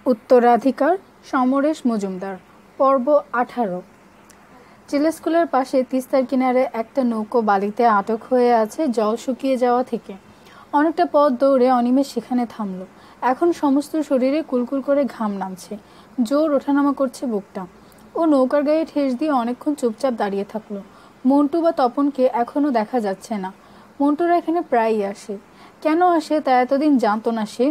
উত্তরাধিকার সমরেশ মজুমদার পর্ব 18। জেলা স্কুলের পাশে তিস্তার কিনারে একটা নৌকো বালিতে আটক হয়ে আছে জল শুকিয়ে যাওয়া থেকে। অনেকটা পথ দৌড়ে অনিমেষ সেখানে থামল। এখন সমস্ত শরীরে কুলকুল করে ঘাম নামছে, জোর ওঠানামা করছে বুকটা। ও নৌকার গায়ে ঠেস দিয়ে অনেকক্ষণ চুপচাপ দাঁড়িয়ে থাকলো। মন্টু বা তপনকে এখনো দেখা যাচ্ছে না। মন্টুরা এখানে প্রায়ই আসে, কেন আসে তা এতদিন জানতো না সে।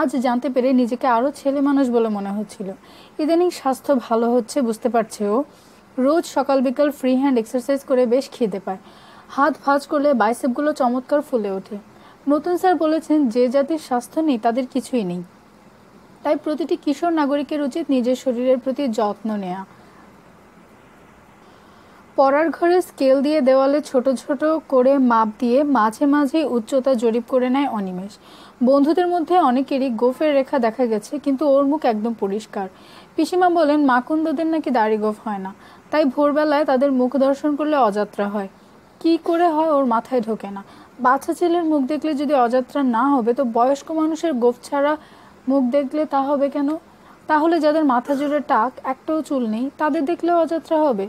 আজ জানতে পেরে নিজেকে আরও ছেলে মানুষ বলে মনে হচ্ছিল। ইদানিং স্বাস্থ্য ভালো হচ্ছে বুঝতে পারছে ও। রোজ সকাল বিকাল ফ্রি হ্যান্ড এক্সারসাইজ করে বেশ খিদে পায়। হাত ভাঁজ করলে বাইসেপগুলো চমৎকার ফুলে ওঠে। নতুন স্যার বলেছেন যে জাতির স্বাস্থ্য নেই তাদের কিছুই নেই। তাই প্রতিটি কিশোর নাগরিকের উচিত নিজের শরীরের প্রতি যত্ন নেওয়া। পড়ার ঘরে স্কেল দিয়ে দেওয়ালে ছোট ছোট করে মাপ দিয়ে মাঝে মাঝেই উচ্চতা জরিপ করে নেয় অনিমেষ। বন্ধুদের মধ্যে অনেকেরই গোফের রেখা দেখা গেছে, কিন্তু ওর মুখ একদম পরিষ্কার। পিসিমা বলেন মাকুন্দদের নাকি দাড়ি গোফ হয় না, তাই ভোরবেলায় তাদের মুখ দর্শন করলে অযাত্রা হয়। কি করে হয় ওর মাথায় ঢোকে না। বাচ্চা ছেলের মুখ দেখলে যদি অযাত্রা না হবে, তো বয়স্ক মানুষের গোফ ছাড়া মুখ দেখলে তা হবে কেন? তাহলে যাদের মাথা জুড়ে টাক, একটাও চুল নেই, তাদের দেখলেও অযাত্রা হবে?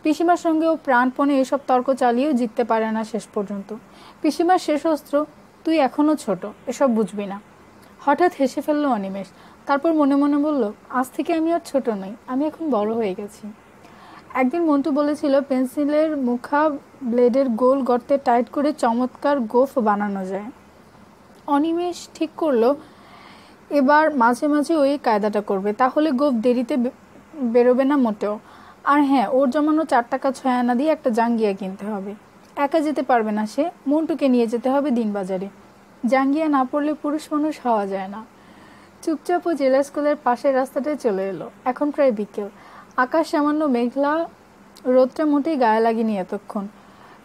পিসিমার সঙ্গে ও প্রাণপণে এসব তর্ক চালিয়েও জিততে পারে না শেষ পর্যন্ত। পিসিমার শেষ অস্ত্র, তুই এখনো ছোট, এসব বুঝবি না। হঠাৎ হেসে ফেললো অনিমেষ। তারপর মনে মনে বলল, আজ থেকে আমি আর ছোট নই, আমি এখন বড় হয়ে গেছি। একদিন মন্টু বলেছিল পেন্সিলের মুখা ব্লেডের গোল গর্তে টাইট করে চমৎকার গোফ বানানো যায়। অনিমেষ ঠিক করলো এবার মাঝে মাঝে ওই কায়দাটা করবে, তাহলে গোফ দেরিতে বেরোবে না মোটেও। আর হ্যাঁ, ওর জমানো 4 টাকা 6 আনা দিয়ে একটা জাঙ্গিয়া কিনতে হবে। একা যেতে পারবে না সে, মন্টুকে নিয়ে যেতে হবে দিনবাজারে। জাঙ্গিয়া না পড়লে পুরুষ মানুষ হওয়া যায় না। চুপচাপ ও জেলা স্কুলের পাশের রাস্তাটায় চলে এলো। এখন প্রায় বিকেল, আকাশ সামান্য মেঘলা, রোদটা মোটেই গায়ে লাগেনি এতক্ষণ।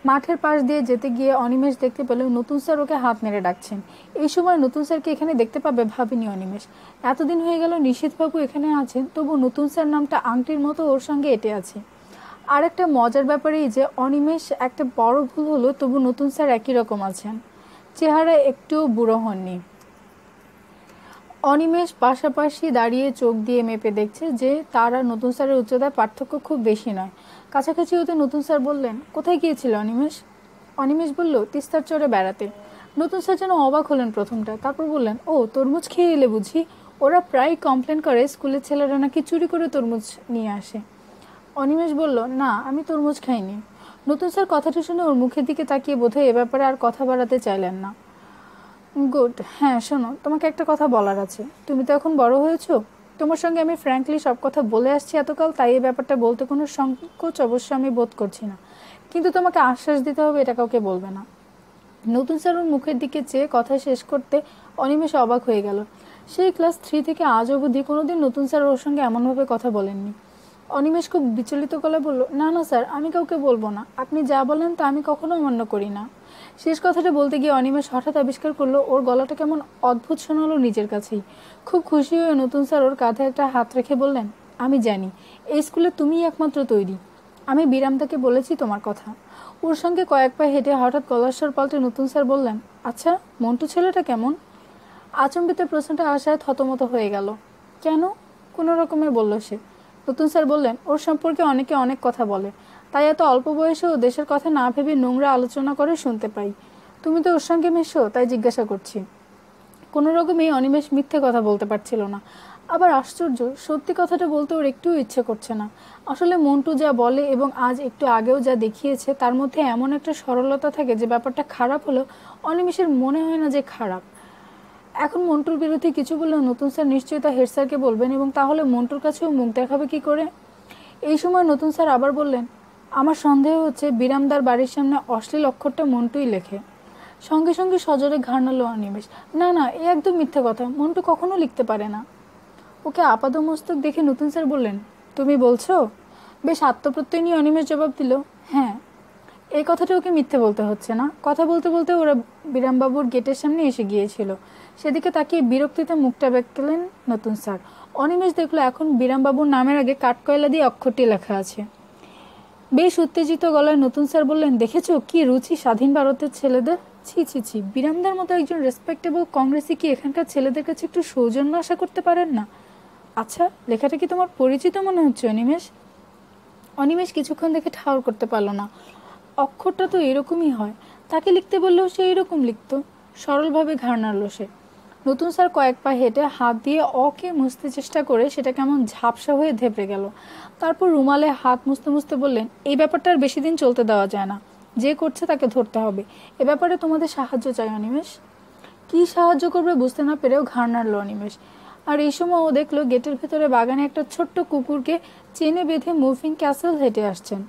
মাঠের পাশ দিয়ে যেতে গিয়ে অনিমেষ দেখতে পেল নতুন স্যার ওকে হাত মেরে ডাকছেন। এই সময় নতুন স্যারকে এখানে দেখতে পাবে ভাবিনি অনিমেষ। এতদিন হয়ে গেল নিশীথবাবু এখানে আছেন, তবু নতুন স্যার নামটা আংটির মতো ওর সঙ্গে এঁটে আছে। আর একটা মজার ব্যাপার এই যে অনিমেষ একটা বড় ভুল হলো, তবু নতুন স্যার একই রকম আছেন, চেহারা একটুও বুড়ো হননি। অনিমেষ পাশাপাশি দাঁড়িয়ে চোখ দিয়ে মেপে দেখছে যে তার আর নতুন স্যারের উচ্চতায় পার্থক্য খুব বেশি নয়। কাছাকাছি হতে নতুন স্যার বললেন, কোথায় গিয়েছিল অনিমেষ? অনিমেষ বলল, তিস্তার চরে বেড়াতে। নতুন স্যার যেন অবাক হলেন প্রথমটা, তারপর বললেন, ও তরমুজ খেয়ে এলে বুঝি? ওরা প্রায় কমপ্লেন করে স্কুলের ছেলেরা নাকি চুরি করে তরমুজ নিয়ে আসে। অনিমেষ বলল, না, আমি তরমুজ খাইনি। নতুন স্যার কথাটা শুনে ওর মুখের দিকে তাকিয়ে বোধহয় এ ব্যাপারে আর কথা বাড়াতে চাইলেন না। গুড। হ্যাঁ শোনো, তোমাকে একটা কথা বলার আছে। তুমি তো এখন বড় হয়েছো, তোমার সঙ্গে আমি ফ্র্যাঙ্কলি সব কথা বলে আসছি এতকাল, তাই এই ব্যাপারটা বলতে কোনো সংকোচ অবশ্য আমি বোধ করছি না। কিন্তু তোমাকে আশ্বাস দিতে হবে এটা কাউকে বলবে না। নতুন স্যার ওর মুখের দিকে চেয়ে কথা শেষ করতে অনিমেষ অবাক হয়ে গেল। সেই ক্লাস 3 থেকে আজ অবধি কোনোদিন নতুন স্যার ওর সঙ্গে এমনভাবে কথা বলেননি। অনিমেষ খুব বিচলিত গলায় বলল, না না স্যার, আমি কাউকে বলবো না। আপনি যা বলেন তা আমি কখনো অমান্য করি না। শেষ কথাটা বলতে গিয়ে অনিমেষ হঠাৎ আবিষ্কার করলো ওর গলাটা কেমন অদ্ভুত শোনালো নিজের কাছেই। খুব খুশি হয়ে নতুন স্যার ওর কাঁধে একটা হাত রেখে বললেন, আমি জানি এই স্কুলে তুমিই একমাত্র তৈরি। আমি বিরামদাকে বলেছি তোমার কথা। ওর সঙ্গে কয়েক পা হেঁটে হঠাৎ গলার স্বর পাল্টে নতুন স্যার বললেন, আচ্ছা মন্টু ছেলেটা কেমন? আচম্বিতে প্রশ্নটা আশায় থতমত হয়ে গেল। কেন? কোনো রকমে বলল সে। নতুন স্যার বললেন, ওর সম্পর্কে অনেকে অনেক কথা বলে, তাই এত অল্প বয়সেও দেশের কথা না ভেবে নোংরা আলোচনা করে শুনতে পাই। তুমি তো ওর সঙ্গে মেশো, তাই জিজ্ঞাসা করছি। কোনো রকমেই অনিমেষ মিথ্যে কথা বলতে পারছিল না। আবার আশ্চর্য, সত্যি কথাটা বলতে ওর একটুও ইচ্ছে করছে না। আসলে মন্টু যা বলে এবং আজ একটু আগেও যা দেখিয়েছে, তার মধ্যে এমন একটা সরলতা থাকে যে ব্যাপারটা খারাপ হলেও অনিমেষের মনে হয় না যে খারাপ। এখন মন্টুর বিরুদ্ধে কিছু বললেও নতুন স্যার নিশ্চয়ই তা হেড স্যারকে বলবেন, এবং তাহলে মন্টুর কাছেও মুখ দেখাবে কি করে? এই সময় নতুন স্যার আবার বললেন, আমার সন্দেহ হচ্ছে বিরামদার বাড়ির সামনে অশ্লীল অক্ষরটা মন্টুই লেখে। সঙ্গে সঙ্গে সজোরে ঘাড় নাড়ল অনিমেষ। না না, এ একদম মিথ্যে কথা, মন্টু কখনো লিখতে পারে না। ওকে আপাদমস্তক দেখে নতুন স্যার বললেন, তুমি বলছো? বেশ আত্মপ্রত্যয় নিয়ে অনিমেষ জবাব দিল, হ্যাঁ। এই কথাটা ওকে মিথ্যে বলতে হচ্ছে না। কথা বলতে বলতে ওরা বিরামবাবুর গেটের সামনে এসে গিয়েছিল। সেদিকে তাকিয়ে বিরক্তিতে মুখটা বেঁকলেন নতুন স্যার। অনিমেষ দেখলো এখন বিরামবাবুর নামের আগে কাঠকয়লা দিয়ে অক্ষরটি লেখা আছে। বেশ উত্তেজিত গলায় নতুন স্যার বললেন, দেখেছো কি রুচি স্বাধীন ভারতের ছেলেদের? ছি ছি ছি, বিরামদার মতো একজন রেসপেক্টেবল কংগ্রেসি কি এখানকার ছেলেদের কাছে একটু সৌজন্য আশা করতে পারেন না? আচ্ছা, লেখাটা কি তোমার পরিচিত মনে হচ্ছে অনিমেষ? অনিমেষ কিছুক্ষণ দেখে ঠাউর করতে পারল না। অক্ষরটা তো এরকমই হয়, তাকে লিখতে বললেও সে এরকম লিখত। সরলভাবে ঘাড় নাড়ল সে। নতুন স্যার কয়েক পা হেঁটে হাত দিয়ে অকে মুছতে চেষ্টা করে সেটা কেমন ঝাপসা হয়ে ধেপড়ে গেল। তারপর রুমালে হাত মুছতে মুছতে বললেন, এই ব্যাপারটা আর বেশি দিন চলতে দেওয়া যায় না। যে করছে তাকে ধরতে হবে। এ ব্যাপারে তোমাদের সাহায্য চাই অনিমেষ। কি সাহায্য করবে বুঝতে না পেরেও ঘাড় নাড়ল অনিমেষ। আর এই সময় ও দেখলো গেটের ভেতরে বাগানে একটা ছোট্ট কুকুরকে চেনে বেঁধে মুভিং ক্যাসেল হেঁটে আসছেন।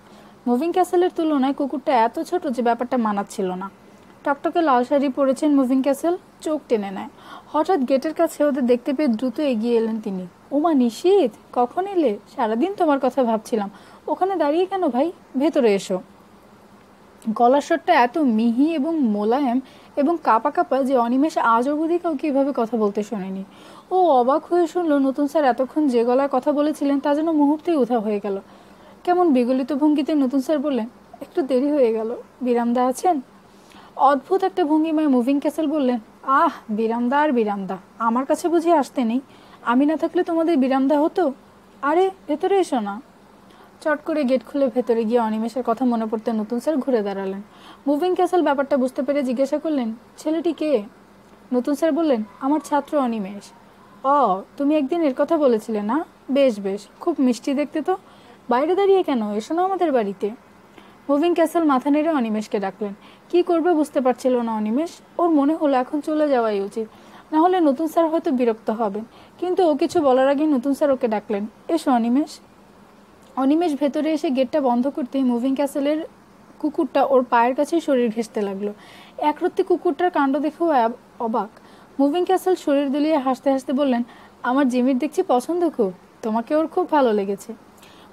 মুভিং ক্যাসেলের তুলনায় কুকুরটা এত ছোট যে ব্যাপারটা মানাচ্ছিল না। টকটকে লাল শাড়ি পরেছেন মুভিং ক্যাসেল, চোখ টেনে নেয়। হঠাৎ গেটের কাছে ওদের দেখতে পেয়ে দ্রুত এগিয়ে এলেন তিনি। ওমা নিশীথ, কখন এলে? সারাদিন তোমার কথা ভাবছিলাম। ওখানে দাঁড়িয়ে কেন ভাই? ভেতরে এসো। গলার স্বরটা এত মিহি এবং মোলায়েম এবং কাঁপা কাঁপা যে অনিমেষ আজ অবধি কাউকে এভাবে কথা বলতে শোনেনি। ও অবাক হয়ে শুনল নতুন স্যার এতক্ষণ যে গলায় কথা বলেছিলেন তা যেন মুহূর্তেই উধাও হয়ে গেল। কেমন বিগলিত ভঙ্গিতে নতুন স্যার বললেন, একটু দেরি হয়ে গেল। বিরামদা আছেন? অদ্ভুত একটা ভঙ্গিমায় মুভিং ক্যাসেল বললেন, আহ বিরামদা আর বিরামদা, আমার কাছে বুঝি আসতে নেই? আমি না থাকলে তোমাদের বিরামদা হতো? আরে ভেতরে এসো না। চট করে গেট খুলে ভেতরে গিয়ে অনিমেষের কথা মনে পড়তে নতুন স্যার ঘুরে দাঁড়ালেন। মুভিং ক্যাসেল ব্যাপারটা বুঝতে পেরে জিজ্ঞাসা করলেন, ছেলেটি কে? নতুন স্যার বললেন, আমার ছাত্র অনিমেষ। ও, তুমি একদিন এর কথা বলেছিলে না? বেশ বেশ, খুব মিষ্টি দেখতে তো। বাইরে দাঁড়িয়ে কেন? এসো না আমাদের বাড়িতে। মুভিং ক্যাসেল মাথা নেড়ে অনিমেষকে ডাকলেন। কি করবে বুঝতে পারছিল না অনিমেষ। ওর মনে হলো এখন চলে যাওয়াই উচিত, না হলে নতুন স্যার হয়তো বিরক্ত হবেন। কিন্তু ও কিছু বলার আগে নতুন স্যার ওকে ডাকলেন, এসো অনিমেষ। অনিমেষ ভেতরে এসে গেটটা বন্ধ করতেই মুভিং ক্যাসেলের কুকুরটা ওর পায়ের কাছেই শরীর ঘেঁষতে লাগলো। একরত্তি কুকুরটার কাণ্ড দেখেও অবাক। মুভিং ক্যাসেল শরীর দুলিয়ে হাসতে হাসতে বললেন, আমার জিমির দেখছি পছন্দ খুব, তোমাকে ওর খুব ভালো লেগেছে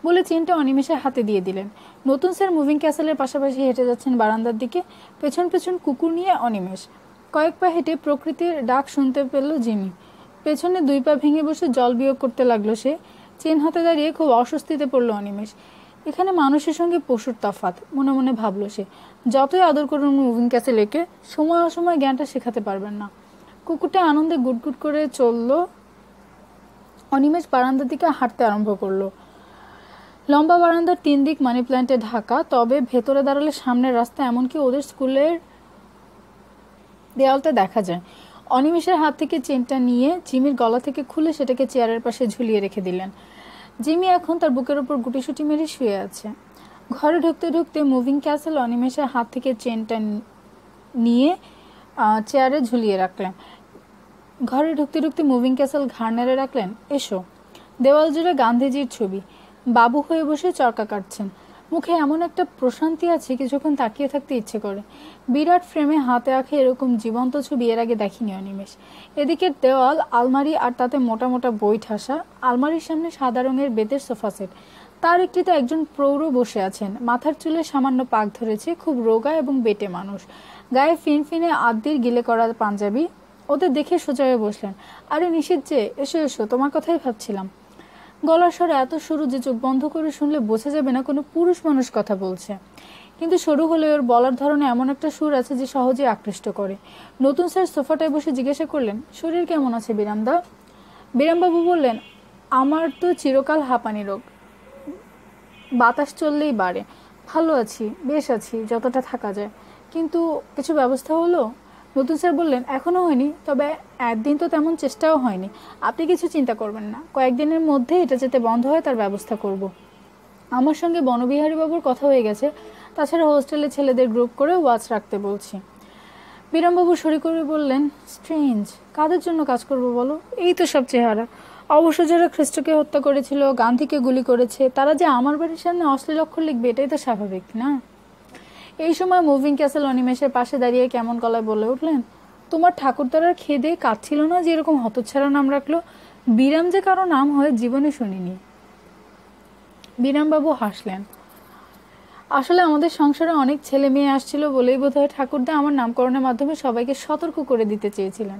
বলে চেনটা অনিমেষের হাতে দিয়ে দিলেন। নতুন স্যার মুভিং ক্যাসেলের পাশাপাশি হেঁটে যাচ্ছেন বারান্দার দিকে, পেছন পেছন কুকুর নিয়ে অনিমেষ। কয়েক পা হেঁটে প্রকৃতির ডাক শুনতে পেল জিমি। পেছনে 2 পা ভেঙে বসে জল বিয়োগ করতে লাগলো সে। চেন হাতে দাঁড়িয়ে খুব অস্বস্তিতে পড়ল অনিমেষ। এখানে মানুষের সঙ্গে পশুর তফাৎ, মনে মনে ভাবল সে। যতই আদর করুন মুভিং ক্যাসেলকে, সময় অসময় জ্ঞানটা শেখাতে পারবেন না। কুকুরটা আনন্দে গুটগুট করে চলল। অনিমেষ বারান্দার দিকে হাঁটতে আরম্ভ করলো। লম্বা বারান্দার 3 দিক মানি প্ল্যান্টে ঢাকা, তবে ভেতরে দাঁড়ালে সামনের রাস্তা, এমনকি ওদের স্কুলের দেয়ালটা দেখা যায়। অনিমেষের হাত থেকে চেনটা নিয়ে জিমির গলা থেকে খুলে সেটাকে চেয়ারের পাশে ঝুলিয়ে রেখে দিলেন। জিমি এখন তার বুকের উপর গুটিসুটি মেরে শুয়ে আছে। ঘরে ঢুকতে ঢুকতে মুভিং ক্যাসেল অনিমেষের হাত থেকে চেনটা নিয়ে চেয়ারে ঝুলিয়ে রাখলেন। ঘরে ঢুকতে ঢুকতে মুভিং ক্যাসেল ঘাড় নেড়ে রাখলেন, এসো। দেওয়াল জুড়ে গান্ধীজির ছবি। বাবু হয়ে বসে চরকা কাটছেন। মুখে এমন একটা প্রশান্তি আছে কিছুক্ষণ তাকিয়ে থাকতে ইচ্ছে করে। বিরাট ফ্রেমে হাতে আঁকে এরকম জীবন্ত ছবি এর আগে দেখিনি অনিমেষ। এদিকে দেওয়াল, আলমারি আর তাতে মোটা মোটা বই ঠাসা। আলমারির সামনে সাদা রঙের বেতের সোফা সেট। তার একটিতে একজন প্রৌঢ় বসে আছেন। মাথার চুলে সামান্য পাক ধরেছে, খুব রোগা এবং বেটে মানুষ। গায়ে ফিনফিনে আদ্যির গিলে করা পাঞ্জাবি। ওদের দেখে সোজা হয়ে বসলেন। আরে নিষিদ্ধ যে, এসো এসো, তোমার কথাই ভাবছিলাম। গলার স্বর এত সরু যে চোখ বন্ধ করে শুনলে বোঝা যাবে না কোনো পুরুষ মানুষ কথা বলছে। কিন্তু সরু হলে ওর বলার ধরনে এমন একটা সুর আছে যে সহজে আকৃষ্ট করে। নতুন স্যার সোফাটায় বসে জিজ্ঞাসা করলেন, শরীর কেমন আছে বিরামদা? বিরামবাবু বললেন, আমার তো চিরকাল হাঁপানি রোগ, বাতাস চললেই বাড়ে। ভালো আছি, বেশ আছি, যতটা থাকা যায়। কিন্তু কিছু ব্যবস্থা হলো? নতুন স্যার বললেন, এখনো হয়নি, তবে একদিন তো তেমন চেষ্টাও হয়নি। আপনি কিছু চিন্তা করবেন না, কয়েকদিনের মধ্যে এটা যাতে বন্ধ হয় তার ব্যবস্থা করব। আমার সঙ্গে বনবিহারী বাবুর কথা হয়ে গেছে। তাছাড়া হোস্টেলে ছেলেদের গ্রুপ করে ওয়াচ রাখতে বলছি। বিরামবাবু সরি করে বললেন, স্ট্রেঞ্জ, কাদের জন্য কাজ করব বলো? এই তো সব চেহারা। অবশ্য যারা খ্রিস্টকে হত্যা করেছিল, গান্ধীকে গুলি করেছে, তারা যে আমার বাড়ির সামনে অশ্লীল অক্ষর লিখবে, এটাই তো স্বাভাবিক না? এই সময় মুভিং ক্যাসেল অনিমেষের পাশে দাঁড়িয়ে কেমন গলায় বলে উঠলেন, তোমার ঠাকুরদারার খেদে কাঁদছিল না যে এরকম হতচ্ছাড়া নাম রাখলো? বিরাম যে কারো নাম হয় জীবনে শুনিনি। বিরামবাবু হাসলেন। আসলে আমাদের সংসারে অনেক ছেলে মেয়ে আসছিল বলেই বোধহয় ঠাকুরদা আমার নামকরণের মাধ্যমে সবাইকে সতর্ক করে দিতে চেয়েছিলেন।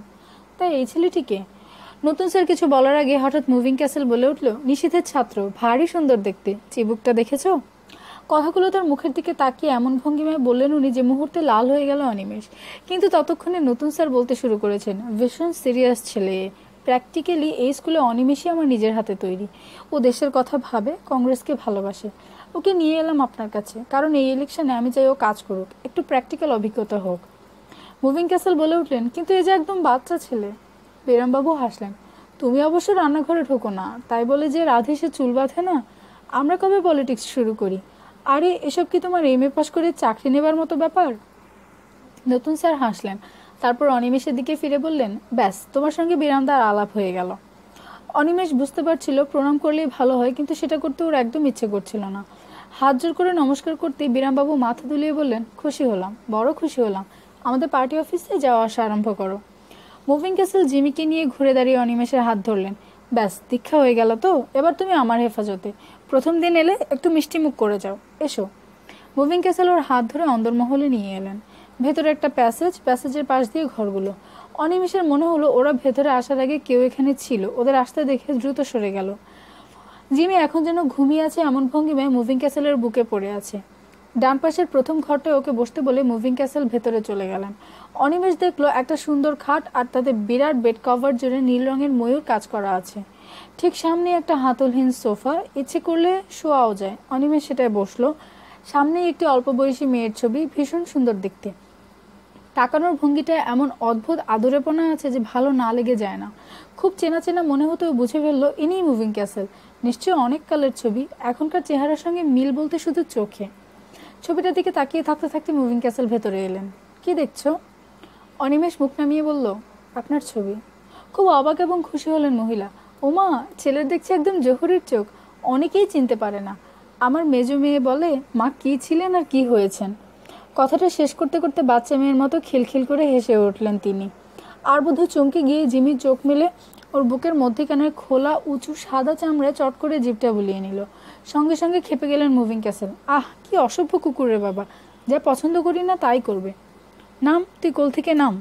তাই এই ছেলেটিকে? নতুন স্যার কিছু বলার আগে হঠাৎ মুভিং ক্যাসেল বলে উঠল, নিশীথের ছাত্র, ভারী সুন্দর দেখতে, চিবুকটা দেখেছো? কথাগুলো তার মুখের দিকে তাকিয়ে এমন ভঙ্গিমায় বললেন উনি যে মুহূর্তে লাল হয়ে গেল অনিমেষ। কিন্তু ততক্ষণে নতুন স্যার বলতে শুরু করেছেন, ভীষণ সিরিয়াস ছেলে, প্র্যাকটিক্যালি এই স্কুলে অনিমেষই আমার নিজের হাতে তৈরি। ও দেশের কথা ভাবে, কংগ্রেসকে ভালোবাসে। ওকে নিয়ে এলাম আপনার কাছে, কারণ এই ইলেকশনে আমি চাই ও কাজ করুক, একটু প্র্যাকটিক্যাল অভিজ্ঞতা হোক। মুভিং ক্যাসেল বলে উঠলেন, কিন্তু এই যে একদম বাচ্চা ছেলে। বেরামবাবু হাসলেন, তুমি অবশ্য রান্নাঘরে ঢোকো না, তাই বলে যে রাধে সে চুল বাঁধে না। আমরা কবে পলিটিক্স শুরু করি? আরে এসব কি তোমার এমএ পাস করে চাকরি নেবার মতো ব্যাপার? নতুন স্যার হাসলেন, তারপর অনিমেষের দিকে ফিরে বললেন, ব্যাস, তোমার সঙ্গে বিরামদার আলাপ হয়ে গেল। অনিমেষ বুঝতে পারছিল প্রণাম করলেই ভালো হয়, কিন্তু সেটা করতে ওর একদম ইচ্ছে করছিল না। হাত জোর করে নমস্কার করতেই বিরামবাবু মাথা দুলিয়ে বললেন, খুশি হলাম, বড় খুশি হলাম। আমাদের পার্টি অফিসে যাওয়া আসা আরম্ভ করো। মুভিং ক্যাসেল জিমিকে নিয়ে ঘুরে দাঁড়িয়ে অনিমেষের হাত ধরলেন। ব্যাস, দীক্ষা হয়ে গেল তো, এবার তুমি আমার হেফাজতে। প্রথম দিন এলে একটু মিষ্টি মুখ করে যাও, এসো। মুভিং ক্যাসেল ওর হাত ধরে অন্দরমহলে নিয়ে এলেন। ভেতরে একটা প্যাসেজের পাশ দিয়ে ঘরগুলো। অনিমেষের মনে হলো ওরা ভেতরে আসার আগে কেউ এখানে ছিল, ওদের আসতে দেখে দ্রুত সরে গেল। জিমি এখন যেন ঘুমিয়ে আছে এমন ভঙ্গিমায় মুভিং ক্যাসেলের বুকে পড়ে আছে। ডান পাশের প্রথম ঘরটায় ওকে বসতে বলে মুভিং ক্যাসেল ভেতরে চলে গেলেন। অনিমেষ দেখলো একটা সুন্দর খাট, আর তাতে বিরাট বেড কভার জুড়ে নীল রঙের ময়ূর কাজ করা আছে। ঠিক সামনে একটা হাতলহীন সোফা, ইচ্ছে করলে শোয়াও যায়। অনিমেষ সেটায় বসলো। সামনে একটি অল্প বয়সী মেয়ের ছবি, ভীষণ সুন্দর দেখতে। তাকানোর ভঙ্গিটায় এমন অদ্ভুত আদরেপনা আছে যে ভালো না লেগে যায় না। খুব চেনা চেনা মনে হতেও বুঝে ফেললো ইনিই মুভিং ক্যাসেল। নিশ্চয়ই অনেক কালের ছবি, এখনকার চেহারার সঙ্গে মিল বলতে শুধু চোখে। ছবিটার দিকে তাকিয়ে থাকতে থাকতে মুভিং ক্যাসেল ভেতরে এলেন। কি দেখছো? অনিমেষ মুখ নামিয়ে বলল, আপনার ছবি। খুব অবাক এবং খুশি হলেন মহিলা। ওমা, ছেলের দেখছে একদম জহুরির চোখ, অনেকেই চিনতে পারে না। আমার মেজো মেয়ে বলে, মা কি ছিলেন আর কি হয়েছেন। কথাটা শেষ করতে করতে বাচ্চা মেয়ের মতো খিলখিল করে হেসে উঠলেন তিনি। আর বোধহয় চমকে গিয়ে জিমির চোখ মেলে ওর বুকের মধ্যেখানে খোলা উঁচু সাদা চামড়ায় চট করে জিভটা বুলিয়ে নিল। সঙ্গে সঙ্গে খেপে গেলেন মুভিং ক্যাসেল। আহ, কি অসভ্য কুকুরের বাবা, যা পছন্দ করি না তাই করবে। নাম, তুই কোল থেকে নাম।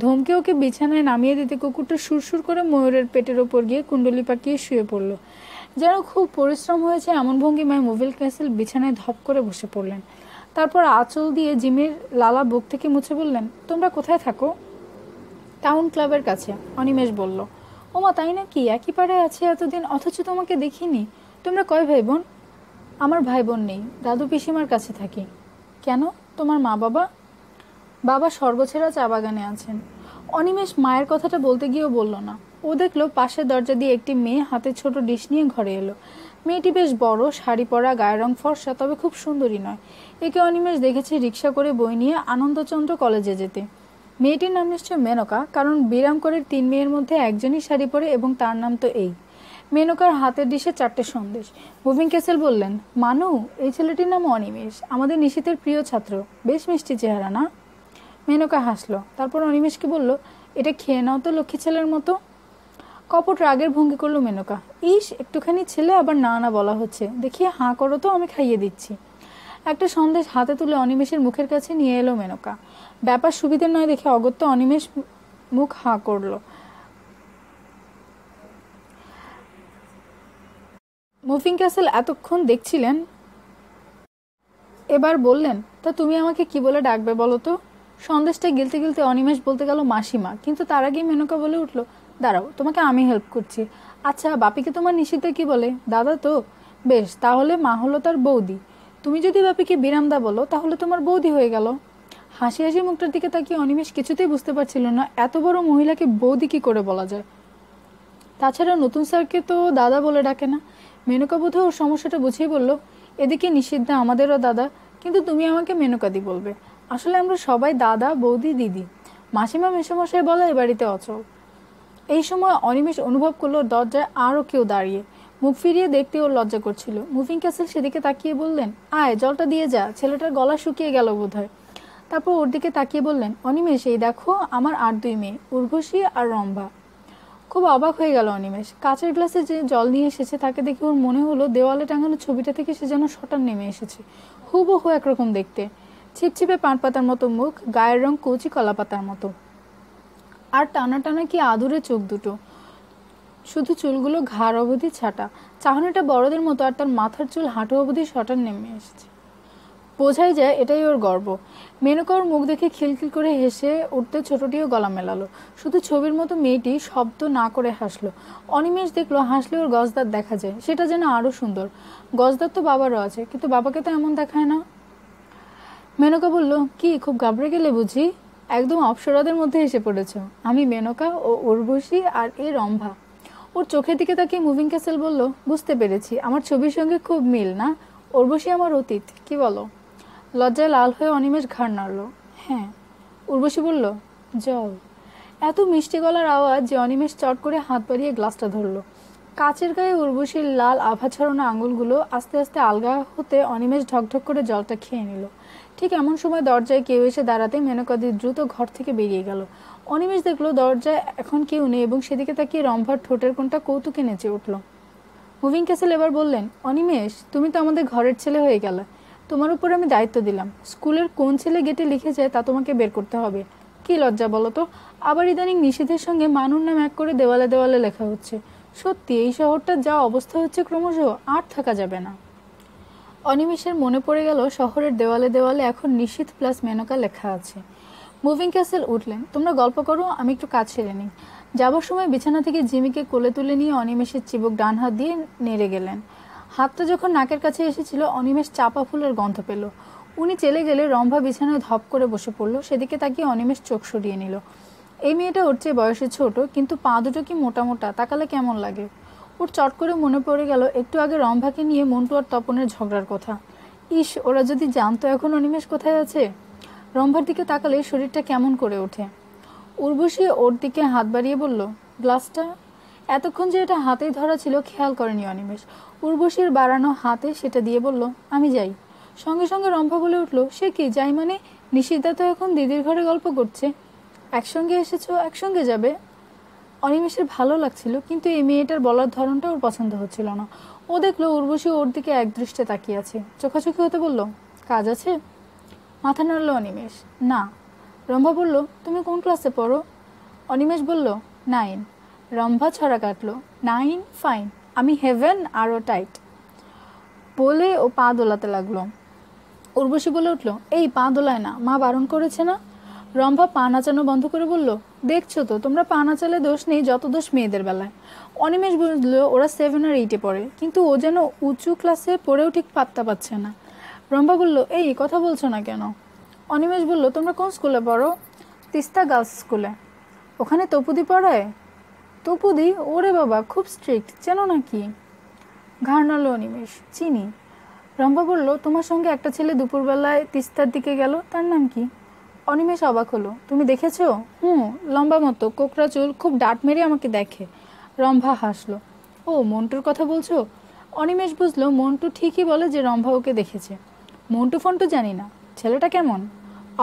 ধমকে ওকে বিছানায় নামিয়ে দিতে কুকুরটা সুরসুর করে ময়ূরের পেটের ওপর গিয়ে কুণ্ডলি পাকিয়ে শুয়ে পড়ল। যেন খুব পরিশ্রম হয়েছে এমন ভঙ্গিমায় মুভিং ক্যাসেল বিছানায় ধপ করে বসে পড়লেন। তারপর আঁচল দিয়ে জিমির লালা বুক থেকে মুছে বললেন, তোমরা কোথায় থাকো? টাউন ক্লাবের কাছে। অনিমেষ বলল, ওমা, তাই নাকি? একই পাড়ায় আছে এতদিন, অথচ তোমাকে দেখিনি। তোমরা কয় ভাই বোন? আমার ভাই বোন নেই, দাদু পিসিমার কাছে থাকি। কেন? তোমার মা বাবা? বাবা স্বর্গছেরা চা বাগানে আছেন। অনিমেষ মায়ের কথাটা বলতে গিয়েও বলল না। ও দেখলো পাশের দরজা দিয়ে একটি মেয়ে হাতে ছোট ডিশ নিয়ে ঘরে এলো। মেয়েটি বেশ বড়, শাড়ি পরা, গায়ের রং ফর্সা, তবে খুব সুন্দরী নয়। একে অনিমেষ দেখেছে রিক্সা করে বই নিয়ে আনন্দচন্দ্র কলেজে যেতে। মেয়েটির নাম নিশ্চয় মেনকা, কারণ বিরামকরের 3 মেয়ের মধ্যে একজনই শাড়ি পরে এবং তার নাম তো এই। মেনকার হাতের ডিশে 4টে সন্দেশ। মুভিং ক্যাসেল বললেন, মানু, এই ছেলেটির নাম অনিমেষ, আমাদের নিশীথের প্রিয় ছাত্র। বেশ মিষ্টি চেহারা না? মেনকা হাসলো, তারপর অনিমেষকে বলল, এটা খেয়ে নাও তো লক্ষ্মী ছেলের মতো। কপট রাগের ভঙ্গি করলো মেনকা। ইস, একটুখানি ছেলে, আবার না না বলা হচ্ছে। দেখিয়ে হাঁ করো তো, আমি খাইয়ে দিচ্ছি। একটা সন্দেশ হাতে তুলে অনিমেষের মুখের কাছে নিয়ে এলো মেনকা। ব্যাপার সুবিধের নয় দেখে অগত্যা অনিমেষ মুখ হাঁ করলো। মুভিং ক্যাসেল এতক্ষণ দেখছিলেন, এবার বললেন, তা তুমি আমাকে কি বলে ডাকবে বলো তো? সন্দেশটা গিলতে গিলতে অনিমেষ বলতে গেল মাসিমা, কিন্তু তার আগেই মেনকা বলে উঠল, দাঁড়াও, তোমাকে আমি হেল্প করছি। আচ্ছা, বাপিকে তোমার নিশিতে কি বলে? দাদা তো? বেশ, তাহলে মা হলো তার বৌদি। তুমি যদি বাপিকে বিরামদা বলো তাহলে তোমার বৌদি হয়ে গেল। হাসি হাসি মুখটার দিকে তাকিয়ে অনিমেষ কিছুতেই বুঝতে পারছিল না এত বড় মহিলাকে বৌদি কি করে বলা যায়। তাছাড়া নতুন স্যারকে তো দাদা বলে ডাকে না। মেনকা বোধহয় ওর সমস্যাটা বুঝেই বলল, এদিকে নিষিদ্ধা আমাদেরও দাদা, কিন্তু তুমি আমাকে মেনকাদি বলবে। আসলে আমরা সবাই দাদা, বৌদি, দিদি। মাসিমা মেসোমশাই বলা এ বাড়িতে অচল। এই সময় অনিমেষ অনুভব করলো দরজায় আরও কেউ দাঁড়িয়ে। মুখ ফিরিয়ে দেখতে ওর লজ্জা করছিল। মুভিং ক্যাসেল সেদিকে তাকিয়ে বললেন, আয়, জলটা দিয়ে যা, ছেলেটার গলা শুকিয়ে গেল বোধহয়। তারপর ওর দিকে তাকিয়ে বললেন, অনিমেষ, এই দেখো আমার আর 2 মেয়ে, উর্বশী আর রম্ভা। খুব অবাক হয়ে গেল অনিমেষ। কাচের গ্লাসে যে জল নিয়ে এসেছে তাকে দেখে ওর মনে হলো দেওয়ালে টাঙানো ছবিটা থেকে সে যেন শটান নেমে এসেছে। হুবহু একরকম দেখতে, ছিপছিপে পান পাতার মতো মুখ, গায়ের রং কচি কলা পাতার মতো, আর টানা টানা কি আদুরে চোখ দুটো, শুধু চুলগুলো ঘাড় অবধি ছাটা। চাহনিটা বড়দের মতো, আর তার মাথার চুল হাঁটু অবধি শটান নেমে এসেছে। বোঝাই যায় এটাই ওর গর্ব। মেনকা ওর মুখ দেখে খিলখিল করে হেসে উঠতে ছোটটিও গলা মেলালো। শুধু ছবির মতো মেয়েটি শব্দ না করে হাসলো। অনিমেষ দেখলো হাসলে ওর গজদাঁত দেখা যায়, সেটা যেন আরো সুন্দর। গজদাঁত তো বাবারও আছে, কিন্তু বাবাকে তো এমন দেখায় না। মেনকা বলল, কি খুব ঘাবড়ে গেলে বুঝি? একদম অপ্সরাদের মধ্যে এসে পড়েছ। আমি মেনকা ও উর্বশী আর এ রম্ভা। ওর চোখের দিকে তাকিয়ে মুভিং ক্যাসেল বলল, বুঝতে পেরেছি, আমার ছবির সঙ্গে খুব মিল না? উর্বশী আমার অতীত, কি বলো? লজ্জায় লাল হয়ে অনিমেষ ঘাড় নাড়ল। হ্যাঁ। উর্বশী বলল, জল। এত মিষ্টি গলার আওয়াজ যে অনিমেষ চট করে হাত বাড়িয়ে গ্লাসটা ধরল। কাচের গায়ে উর্বশীর লাল আভা ছড়ানো আঙুলগুলো আস্তে আস্তে আলগা হতে অনিমেষ ঢকঢক করে জলটা খেয়ে নিল। ঠিক এমন সময় দরজায় কেউ এসে দাঁড়াতে মেনকাদি দ্রুত ঘর থেকে বেরিয়ে গেল। অনিমেষ দেখলো দরজায় এখন কেউ নেই এবং সেদিকে তাকিয়ে রম্ভার ঠোঁটের কোণটা কৌতুকে নেচে উঠল। মুভিং ক্যাসেল এবার বললেন, অনিমেষ, তুমি তো আমাদের ঘরের ছেলে হয়ে গেলে। তোমার উপর আমি দায়িত্ব দিলাম। স্কুলের কোন ছেলে গেটে লিখে যায় তা তোমাকে বের করতে হবে। কি লজ্জা বলো তো, আবার ইদানিং নিষেধের সঙ্গে মানুর নাম এক করে দেওয়ালে দেওয়ালে লেখা হচ্ছে। সত্যি এই শহরটার যা অবস্থা হচ্ছে ক্রমশ আর থাকা যাবে না। অনিমেষের মনে পড়ে গেল শহরের দেওয়ালে দেওয়ালে এখন নিষিদ্ধ প্লাস মেনকা লেখা আছে। মুভিং ক্যাসেল উঠলেন, তোমরা গল্প করো, আমি একটু কাজ সেরে নিই। যাবার সময় বিছানা থেকে জিমিকে কোলে তুলে নিয়ে অনিমেষের চিবুক ডান হাত দিয়ে নেড়ে গেলেন। হাতটা যখন নাকের কাছে এসেছিল অনিমেষ চাপা ফুলের গন্ধ পেল। উনি চলে গেলে রম্ভা বিছানায় ধপ করে বসে পড়ল। সেদিকে তাকিয়ে অনিমেষ চোখ সরিয়ে নিল। এই মেয়েটা ওর চেয়ে বয়সে ছোট, কিন্তু পা দুটো কি মোটা মোটা, তাকালে কেমন লাগে। ওর চট করে মনে পড়ে গেল একটু আগে রম্ভাকে নিয়ে মন্টু আর তপনের ঝগড়ার কথা। ইস, ওরা যদি জানতো এখন অনিমেষ কোথায় আছে। রম্ভার দিকে তাকালে শরীরটা কেমন করে ওঠে। উর্বশী ওর দিকে হাত বাড়িয়ে বলল, গ্লাসটা। এতক্ষণ যে এটা হাতেই ধরা ছিল খেয়াল করেনি অনিমেষ। উর্বশীর বাড়ানো হাতে সেটা দিয়ে বলল, আমি যাই। সঙ্গে সঙ্গে রম্ভা বলে উঠল, সে কি যাই মানে? নিশিতা তো এখন দিদির ঘরে গল্প করছে। একসঙ্গে এসেছো, একসঙ্গে যাবে? অনিমেষের ভালো লাগছিল, কিন্তু এই মেয়েটার বলার ধরনটা ওর পছন্দ হচ্ছিল না। ও দেখলো উর্বশী ওর দিকে একদৃষ্টে তাকিয়ে আছে। চোখাচোখি হতে বলল, কাজ আছে? মাথা নাড়ল অনিমেষ, না। রম্ভা বলল, তুমি কোন ক্লাসে পড়ো? অনিমেষ বলল, 9। রম্ভা ছড়া কাটল, 9, ফাইন। আমি হেভেন আরও টাইট। বলে ও পা দোলাতে লাগলো। উর্বশী বলে উঠল, এই পা দোলায় না, মা বারণ করেছে না। রম্ভা পা নাচানো বন্ধ করে বলল, দেখছো তো, তোমরা পা নাচালে দোষ নেই, যত দোষ মেয়েদের বেলায়। অনিমেষ বুঝলো ওরা 7 আর 8-এ পড়ে, কিন্তু ও যেন উঁচু ক্লাসে পড়েও ঠিক পাত্তা পাচ্ছে না। রম্ভা বলল, এই কথা বলছো না কেন? অনিমেষ বলল, তোমরা কোন স্কুলে পড়ো? তিস্তা গার্লস স্কুলে। ওখানে তপুদি পড়ায়? তপুদি? ওরে বাবা, খুব স্ট্রিক্ট, চেনো নাকি? ঘাড় নাড়ল অনিমেষ, চিনি। রম্ভা বলল, তোমার সঙ্গে একটা ছেলে দুপুরবেলায় তিস্তার দিকে গেল, তার নাম কি? অনিমেষ অবাক হলো, তুমি দেখেছো? লম্বা মতো, কোকড়া চুল, খুব ডাট মেরে আমাকে দেখে। রম্ভা হাসলো, ও মন্টুর কথা বলছো? অনিমেষ বুঝলো মন্টু ঠিকই বলে যে রম্ভা ওকে দেখেছে। মন্টু ফন্টু জানি না, ছেলেটা কেমন?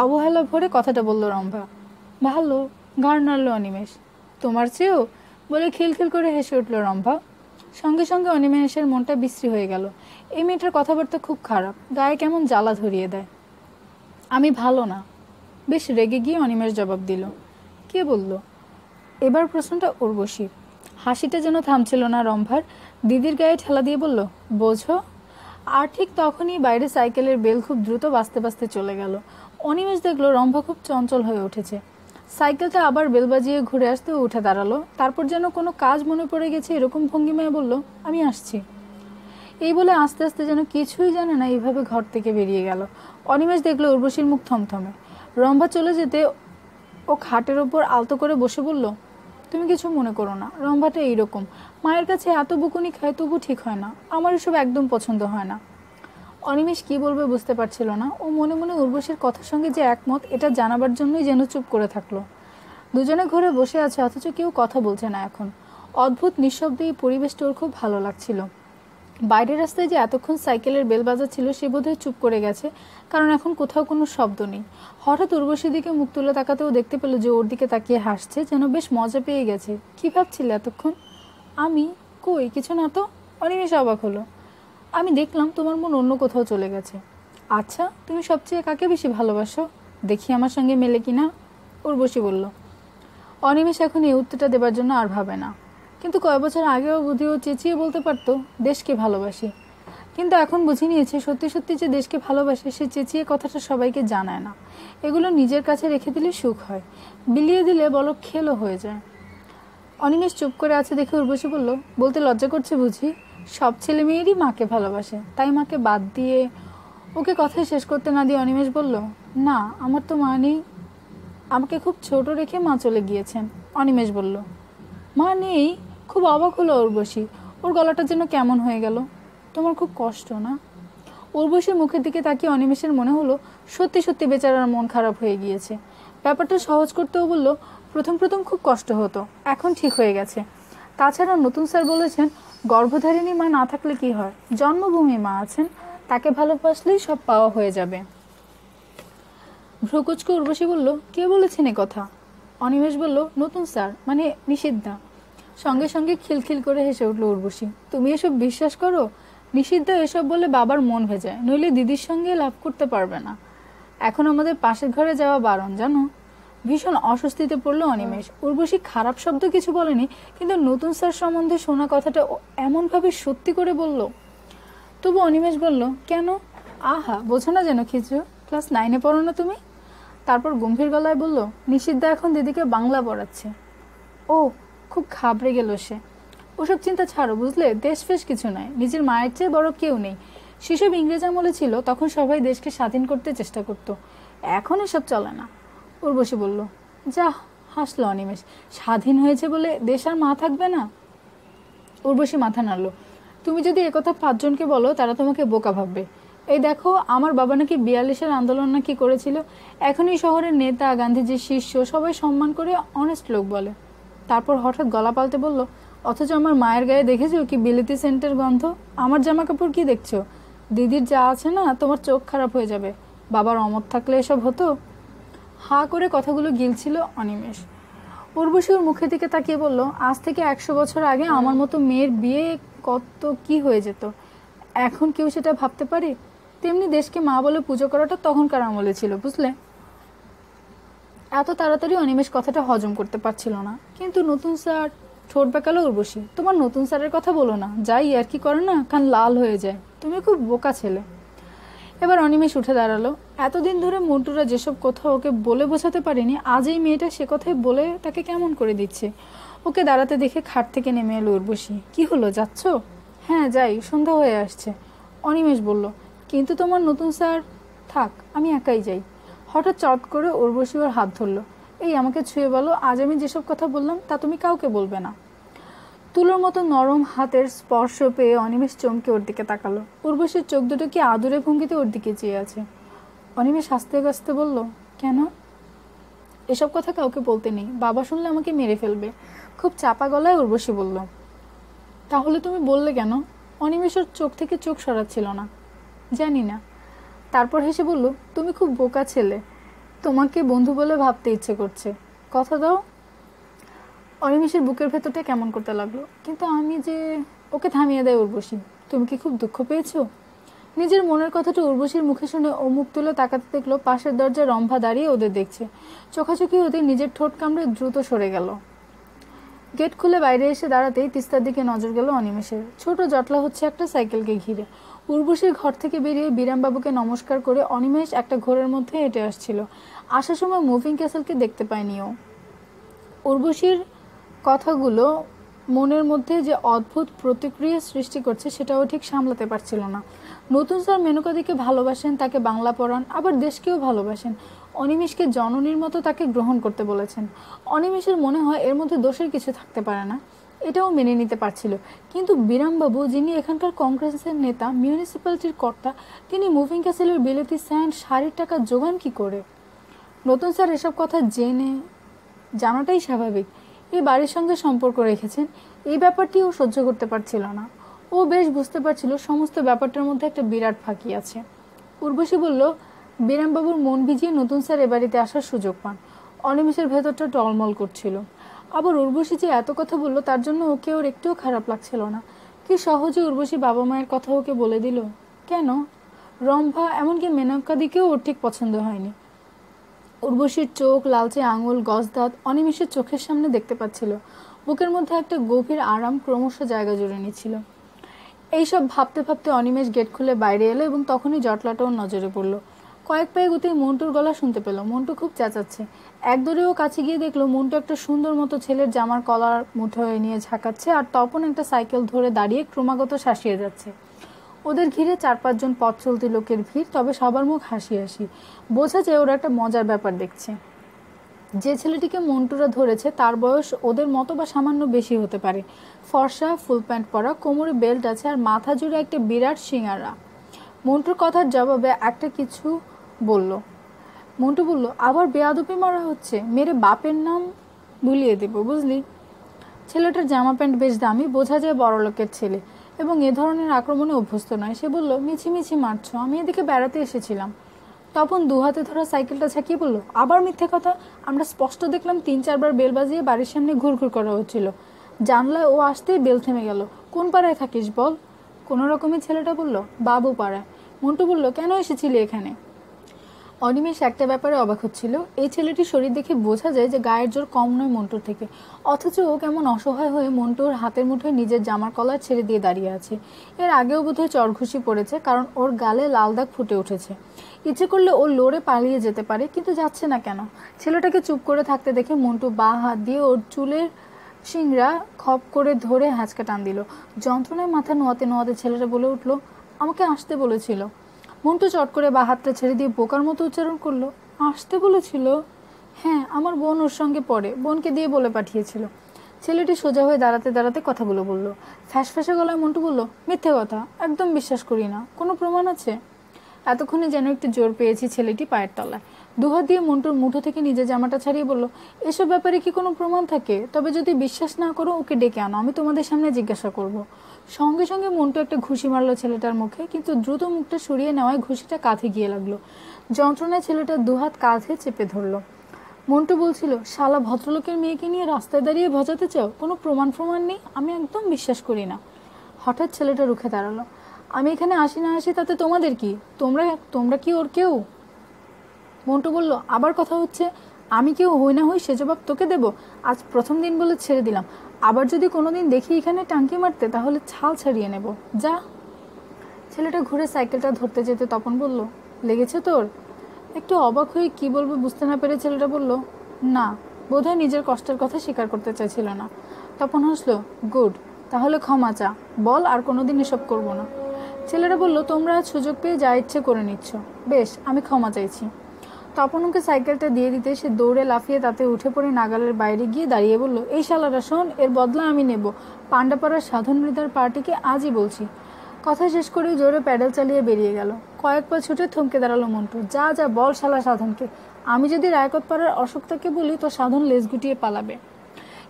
অবহেলা ভরে কথাটা বলল রম্ভা। ভালো। ঘাড় নাড়ল অনিমেষ। তোমার চেয়েও? বলে খিলখিল করে হেসে উঠল রম্ভা। সঙ্গে সঙ্গে অনিমেষের মনটা বিশ্রী হয়ে গেল। এই মেয়েটার কথাবার্তা খুব খারাপ, গায়ে কেমন জ্বালা ধরিয়ে দেয়। আমি ভালো না। বেশ রেগে গিয়ে অনিমেষ জবাব দিল, কে বলল? এবার প্রশ্নটা উর্বশীর। হাসিটা যেন থামছিল না রম্ভার। দিদির গায়ে ঠেলা দিয়ে বলল, বোঝো? আর ঠিক তখনই বাইরে সাইকেলের বেল খুব দ্রুত বাজতে বাজতে চলে গেল। অনিমেষ দেখলো রম্ভা খুব চঞ্চল হয়ে উঠেছে। সাইকেলটা আবার বেল বাজিয়ে ঘুরে আসতে উঠে দাঁড়ালো। তারপর যেন কোনো কাজ মনে পড়ে গেছে এরকম ভঙ্গিমায় বলল, আমি আসছি। এই বলে আস্তে আস্তে যেন কিছুই জানে না এইভাবে ঘর থেকে বেরিয়ে গেল। অনিমেষ দেখলো উর্বশীর মুখ থমথমে। রম্ভা চলে যেতে ও খাটের ওপর আলতো করে বসে বলল, তুমি কিছু মনে করো না, রম্ভাটা এইরকম, মায়ের কাছে এত বকুনি খায় তবু ঠিক হয় না। আমার এসব একদম পছন্দ হয় না। অনিমেষ কি বলবে বুঝতে পারছিল না। ও মনে মনে উর্বশীর কথার সঙ্গে যে একমত এটা জানাবার জন্যই যেন চুপ করে থাকলো। দুজনে ঘরে বসে আছে, অথচ কেউ কথা বলছে না এখন। অদ্ভুত নিঃশব্দে এই পরিবেশটা ওর খুব ভালো লাগছিল। বাইরের রাস্তায় যে এতক্ষণ সাইকেলের বেল বাজাচ্ছিল সে বোধহয় চুপ করে গেছে, কারণ এখন কোথাও কোনো শব্দ নেই। হঠাৎ উর্বশীর দিকে মুখ তুলে তাকাতেও দেখতে পেল যে ওর দিকে তাকিয়ে হাসছে, যেন বেশ মজা পেয়ে গেছে। কি ভাবছিলে এতক্ষণ? আমি? কই, কিছু না তো। অনিমেষ অবাক হলো। আমি দেখলাম তোমার মন অন্য কোথাও চলে গেছে। আচ্ছা, তুমি সবচেয়ে কাকে বেশি ভালোবাসো? দেখি আমার সঙ্গে মেলে কিনা। উর্বশী বলল। অনিমেষ এখন এই উত্তরটা দেবার জন্য আর ভাবে না, কিন্তু কয়েক বছর আগেও বুঝিও চেঁচিয়ে বলতে পারতো, দেশকে ভালোবাসি। কিন্তু এখন বুঝে নিয়েছে সত্যি সত্যি যে দেশকে ভালোবাসে সে চেঁচিয়ে কথাটা সবাইকে জানায় না, এগুলো নিজের কাছে রেখে দিলে সুখ হয়, বিলিয়ে দিলে বলো খেলো হয়ে যায়। অনিমেষ চুপ করে আছে দেখে উর্বশী বলল, বলতে লজ্জা করছে বুঝি? সব ছেলে মেয়েরই মাকে ভালোবাসে, তাই মাকে বাদ দিয়ে। ওকে কথাই শেষ করতে না দিয়ে অনিমেষ বলল, না আমার তো মা নেই, আমাকে খুব ছোট রেখে মা চলে গিয়েছেন। অনিমেষ বলল, মা নেই? খুব অবাক হলো উর্বশী, ওর গলাটা যেন কেমন হয়ে গেল। তোমার খুব কষ্ট না? উর্বশীর মুখের দিকে তাকিয়ে অনিমেষের মনে হলো সত্যি সত্যি বেচারার মন খারাপ হয়ে গিয়েছে। ব্যাপারটা সহজ করতেও বলল, প্রথম প্রথম খুব কষ্ট হতো, এখন ঠিক হয়ে গেছে। তাছাড়া নতুন স্যার বলেছেন গর্ভধারিণী মা না থাকলে কি হয়, জন্মভূমি মা আছেন, তাকে ভালোবাসলেই সব পাওয়া হয়ে যাবে। ভ্রুকুচকে উর্বশী বলল, কে বলেছেন এ কথা? অনিমেষ বলল, নতুন স্যার, মানে নিষিদ্ধা। সঙ্গে সঙ্গে খিলখিল করে হেসে উঠল উর্বশী, তুমি এসব বিশ্বাস করো? নিষিদ্ধা এসব বলে বাবার মন ভেজায়, নইলে দিদির সঙ্গে লাভ করতে পারবে না। এখন আমাদের পাশের ঘরে যাওয়া বারণ, জানো? ভীষণ অস্বস্তিতে পড়ল অনিমেষ। উর্বশী খারাপ শব্দ কিছু বলেনি, কিন্তু নতুন স্যার সম্বন্ধে শোনা কথাটা এমনভাবে সত্যি করে বলল। তবু অনিমেষ বলল, কেন? আহা, বোঝো না যেন কিছু, ক্লাস 9-এ পড়ো না তুমি? তারপর গম্ভীর গলায় বলল, নিষিদ্ধা এখন দিদিকে বাংলা পড়াচ্ছে। ও, খুব ঘাবড়ে গেল সে। ওসব চিন্তা ছাড়ো বুঝলে, দেশ ফেশ কিছু নয়, নিজের মায়ের চেয়ে বড় কেউ নেই। সেসব ইংরেজ আমলে ছিল, তখন সবাই দেশকে স্বাধীন করতে চেষ্টা করত, এখন এসব চলে না। উর্বশী বলল, যা, হাসলো অনিমেষ, স্বাধীন হয়েছে বলে দেশ আর মা থাকবে না? উর্বশী মাথা নাড়ল, তুমি যদি একথা 5 জনকে বলো তারা তোমাকে বোকা ভাববে। এই দেখো, আমার বাবা নাকি 42-এর আন্দোলন নাকি করেছিল, এখন এই শহরের নেতা, গান্ধীজির শিষ্য সবাই সম্মান করে অনেস্ট লোক বলে। তারপর হঠাৎ গলা পাল্টে বলল, অথচ আমার মায়ের গায়ে দেখেছো কি বিলেতি সেন্টের গন্ধ? আমার জামা কাপড় কি দেখছো? দিদির যা আছে না, তোমার চোখ খারাপ হয়ে যাবে। বাবার অমত থাকলে এসব হতো? হা করে কথাগুলো গিলছিল অনিমেষ। উর্বশী ওর মুখের দিকে তাকিয়ে বলল, আজ থেকে 100 বছর আগে আমার মতো মেয়ের বিয়ে কত কি হয়ে যেত, এখন কেউ সেটা ভাবতে পারে? তেমনি দেশকে মা বলে পুজো করাটা তখনকার আমলে ছিল, বুঝলে? এত তাড়াতাড়ি অনিমেষ কথাটা হজম করতে পারছিল না। কিন্তু নতুন স্যার, ঠোঁট বেঁকালো উর্বশী, তোমার নতুন স্যারের কথা বলো না, যাই আর কি করে না, কান লাল হয়ে যায়, তুমি খুব বোকা ছেলে। এবার অনিমেষ উঠে দাঁড়ালো। এতদিন ধরে মন্টুরা যেসব কথা ওকে বলে বোঝাতে পারেনি, আজ এই মেয়েটা সে কথাই বলে তাকে কেমন করে দিচ্ছে। ওকে দাঁড়াতে দেখে খাট থেকে নেমে এলো উর্বশী। কি হলো, যাচ্ছ? হ্যাঁ যাই, সন্ধ্যা হয়ে আসছে। অনিমেষ বলল, কিন্তু তোমার নতুন স্যার। থাক, আমি একাই যাই। হঠাৎ চট করে উর্বশী ওর হাত ধরল। এই, আমাকে ছুঁয়ে বলো, আজ আমি যেসব কথা বললাম তা তুমি কাউকে বলবে না। তুলোর মতো নরম হাতের স্পর্শ পেয়ে অনিমেষ চমকে ওর দিকে তাকালো। উর্বশীর চোখ দুটো কি আদুরে ভঙ্গিতে ওর দিকে চেয়ে আছে। অনিমেষ হাসতে হাসতে বলল, কেন? এসব কথা কাউকে বলতে নেই, বাবা শুনলে আমাকে মেরে ফেলবে। খুব চাপা গলায় উর্বশী বলল। তাহলে তুমি বললে কেন? অনিমেষের চোখ থেকে চোখ সরাচ্ছিল না। জানি না। তারপর হেসে বলল, তুমি খুব বোকা ছেলে, তোমাকে বন্ধু বলে ভাবতে ইচ্ছে করছে, কথা দাও। অনিমেষের বুকের ভেতরটা কেমন করতে লাগলো। কিন্তু আমি যে। ওকে থামিয়ে দেয় উর্বশী। তুমি কি খুব দুঃখ পেয়েছো? নিজের মনের কথাটা উর্বশীর মুখে শুনে ও মুখ তুলে তাকাতে দেখলো পাশের দরজায় রম্ভা দাঁড়িয়ে ওদের দেখছে। চোখাচোখি হতে নিজের ঠোঁট কামড়ে দ্রুত সরে গেল। গেট খুলে বাইরে এসে দাঁড়াতেই তিস্তার দিকে নজর গেল অনিমেষের। ছোট জটলা হচ্ছে একটা সাইকেলকে ঘিরে। উর্বশীর ঘর থেকে বেরিয়ে বিরামবাবুকে নমস্কার করে অনিমেষ একটা ঘোরের মধ্যে হেঁটে আসছিল। আসার সময় মুভিং ক্যাসেলকে দেখতে পায়নি ও। উর্বশীর কথাগুলো মনের মধ্যে যে অদ্ভুত প্রতিক্রিয়া সৃষ্টি করছে সেটাও ঠিক সামলাতে পারছিল না। নতুন স্যার মেনকাদিকে ভালোবাসেন, তাকে বাংলা পড়ান, আবার দেশকেও ভালোবাসেন। অনিমেষকে জননীর মতো তাকে গ্রহণ করতে বলেছেন। অনিমেষের মনে হয় এর মধ্যে দোষের কিছু থাকতে পারে না, এটাও মেনে নিতে পারছিল। কিন্তু বিরামবাবু, যিনি এখানকার কংগ্রেসের নেতা, মিউনিসিপ্যালিটির কর্তা, তিনি মুভিং ক্যাসেলের বিলেতি স্যান্ড শাড়ির টাকা জোগান কি করে? নতুন স্যার এসব কথা জানাটাই স্বাভাবিক। এই বাড়ির সঙ্গে সম্পর্ক রেখেছেন, এই ব্যাপারটি ও সহ্য করতে পারছিল না। ও বেশ বুঝতে পারছিল সমস্ত ব্যাপারটার মধ্যে একটা বিরাট ফাঁকি আছে। উর্বশী বলল, বিরামবাবুর মন ভিজিয়ে নতুন স্যার এ বাড়িতে আসার সুযোগ পান। অনিমেষের ভেতরটা টলমল করছিল। আবার উর্বশী যে এত কথা বলল তার জন্য ওকে ওর একটুও খারাপ লাগছিল না। কি সহজে উর্বশী বাবা মায়ের কথা ওকে বলে দিল। কেন? রম্ভা, এমনকি মেনকাদিকেও ওর ঠিক পছন্দ হয়নি। উর্বশীর চোখ, লালচে আঙুল, গজদাঁত অনিমেষের চোখের সামনে দেখতে পাচ্ছিল। বুকের মধ্যে একটা গভীর আরাম ক্রমশ জায়গা জুড়ে নিচ্ছিল। এইসব ভাবতে ভাবতে অনিমেষ গেট খুলে বাইরে এলো এবং তখনই জটলাটা ওর নজরে পড়লো। কয়েক পায়ে গুতেই মন্টুর গলা শুনতে পেল। মন্টু খুব চেঁচাচ্ছে। এক দৌড়ে ও কাছে গিয়ে দেখলো মন্টু একটা সুন্দর মতো ছেলের জামার কলার মুঠোয় নিয়ে ঝাঁকাচ্ছে, আর তপন একটা সাইকেল ধরে দাঁড়িয়ে ক্রমাগত শাসিয়ে যাচ্ছে। ওদের ঘিরে 4-5 জন পথ চলতি লোকের ভিড়, তবে সবার মুখ হাসি হাসি। বোঝা যায় ওরা একটা মজার ব্যাপার দেখছে। যে ছেলেটিকে মন্টুরা ধরেছে তার বয়স ওদের মতো বা সামান্য বেশি হতে পারে। ফর্সা, ফুল প্যান্ট পরা, কোমরে বেল্ট আছে, আর মাথা জুড়ে একটা বিরাট সিঙাড়া। মন্টুর কথার জবাবে একটা কিছু বলল। মন্টু বলল, আবার বেয়াদপি মারা হচ্ছে, মেরে বাপের নাম ভুলিয়ে দেব, বুঝলি? ছেলেটার জামা প্যান্ট বেশ দামি, বোঝা যায় বড়লোকের ছেলে, এবং এ ধরনের আক্রমণে অভ্যস্ত নয়। সে বলল, মিছিমিছি মারছ, আমি এদিকে বেড়াতে এসেছিলাম। তখন দু হাতে ধরা সাইকেলটা ছাকিয়ে বলল, আবার মিথ্যে কথা, আমরা স্পষ্ট দেখলাম 3-4 বার বেল বাজিয়ে বাড়ির সামনে ঘুরঘুর করা হচ্ছিল। জানলায় ও আসতেই বেল থেমে গেল। কোন পাড়ায় থাকিস বল? কোনো রকমই ছেলেটা বলল, বাবু পাড়ায়। মন্টু বলল, কেন এসেছিলি এখানে? অনিমেষ একটা ব্যাপারে অবাক হচ্ছিল। এই ছেলেটির শরীর দেখে বোঝা যায় যে গায়ের জোর কম নয় মন্টুর থেকে, অথচ ও কেমন অসহায় হয়ে মন্টুর হাতের মুঠোয় নিজের জামার কলার ছেড়ে দিয়ে দাঁড়িয়ে আছে। এর আগেও বোধহয় চড়ঘুষি পড়েছে, কারণ ওর গালে লাল দাগ ফুটে উঠেছে। ইচ্ছে করলে ও লড়ে পালিয়ে যেতে পারে, কিন্তু যাচ্ছে না কেন? ছেলেটাকে চুপ করে থাকতে দেখে মন্টু বাঁ হাত দিয়ে ওর চুলের শিংড়া খপ করে ধরে হ্যাঁচকা টান দিল। যন্ত্রণায় মাথা নোয়াতে নোয়াতে ছেলেটা বলে উঠল, আমাকে আসতে বলেছিল। মন্টু চট করে বা হাতটা ছেড়ে দিয়ে বোকার মতো উচ্চারণ করলো, আসতে বলেছিল? হ্যাঁ, আমার বোন ওর সঙ্গে পড়ে, বোনকে দিয়ে বলে পাঠিয়েছিল। ছেলেটি সোজা হয়ে দাঁড়াতে দাঁড়াতে কথাগুলো বলল। ফ্যাঁসফ্যাঁসে গলায় মন্টু বলল, মিথ্যে কথা, একদম বিশ্বাস করি না। কোনো প্রমাণ আছে? এতক্ষণে যেন একটু জোর পেয়েছি ছেলেটি পায়ের তলায়। দুহাত দিয়ে মন্টুর মুঠো থেকে নিজের জামাটা ছাড়িয়ে বলল, এসব ব্যাপারে কি কোনো প্রমাণ থাকে? তবে যদি বিশ্বাস না করো ওকে ডেকে আনো, আমি তোমাদের সামনে জিজ্ঞাসা করব। সঙ্গে সঙ্গে মন্টু একটা ঘুষি মারলো ছেলেটার মুখে, কিন্তু দ্রুত মুখটা সরিয়ে নেওয়ায় ঘুষিটা কাঁধে গিয়ে লাগলো। যন্ত্রণায় ছেলেটার দুহাত কাঁধে চেপে ধরলো। মন্টু বলছিল, শালা ভদ্রলোকের মেয়েকে নিয়ে রাস্তায় দাঁড়িয়ে ভজাতে চাও? কোনো প্রমাণ নেই, আমি একদম বিশ্বাস করি না। হঠাৎ ছেলেটা রুখে দাঁড়ালো। আমি এখানে আসি না আসি তাতে তোমাদের কি? তোমরা কি ওর কেউ? মন্টু বলল, আবার কথা হচ্ছে। আমি কেউ হই না হই সে জবাব তোকে দেব? আজ প্রথম দিন বলে ছেড়ে দিলাম, আবার যদি কোনোদিন দেখি এখানে টাঙ্কি মারতে তাহলে ছাল ছাড়িয়ে নেব, যা। ছেলেটা ঘুরে সাইকেলটা ধরতে যেতে তপন বলল, লেগেছে তোর? একটু অবাক হয়ে কি বলবে বুঝতে না পেরে ছেলেটা বলল, না। বোধহয় নিজের কষ্টের কথা স্বীকার করতে চাইছিল না। তপন হাসলো, গুড, তাহলে ক্ষমা চা, বল আর কোনোদিন এসব করবো না। ছেলেরা বলল, তোমরা আজ সুযোগ পেয়ে যা ইচ্ছে করে নিচ্ছ। বেশ, আমি ক্ষমা চাইছি। তপন ওকে সাইকেলটা দিয়ে দিতে সে দৌড়ে লাফিয়ে তাতে উঠে পড়ে নাগালের বাইরে গিয়ে দাঁড়িয়ে বলল, এই শালারা শোন, এর বদলা আমি নেব। পাণ্ডাপাড়ার সাধন মৃদার পার্টিকে আজই বলছি। কথা শেষ করে জোরে প্যাডেল চালিয়ে বেরিয়ে গেল। কয়েক পা ছুটে থমকে দাঁড়ালো মন্টু। যা যা বল শালা সাধনকে, আমি যদি রায়কত পাড়ার অশোকটাকে বলি তো সাধন লেজ গুটিয়ে পালাবে।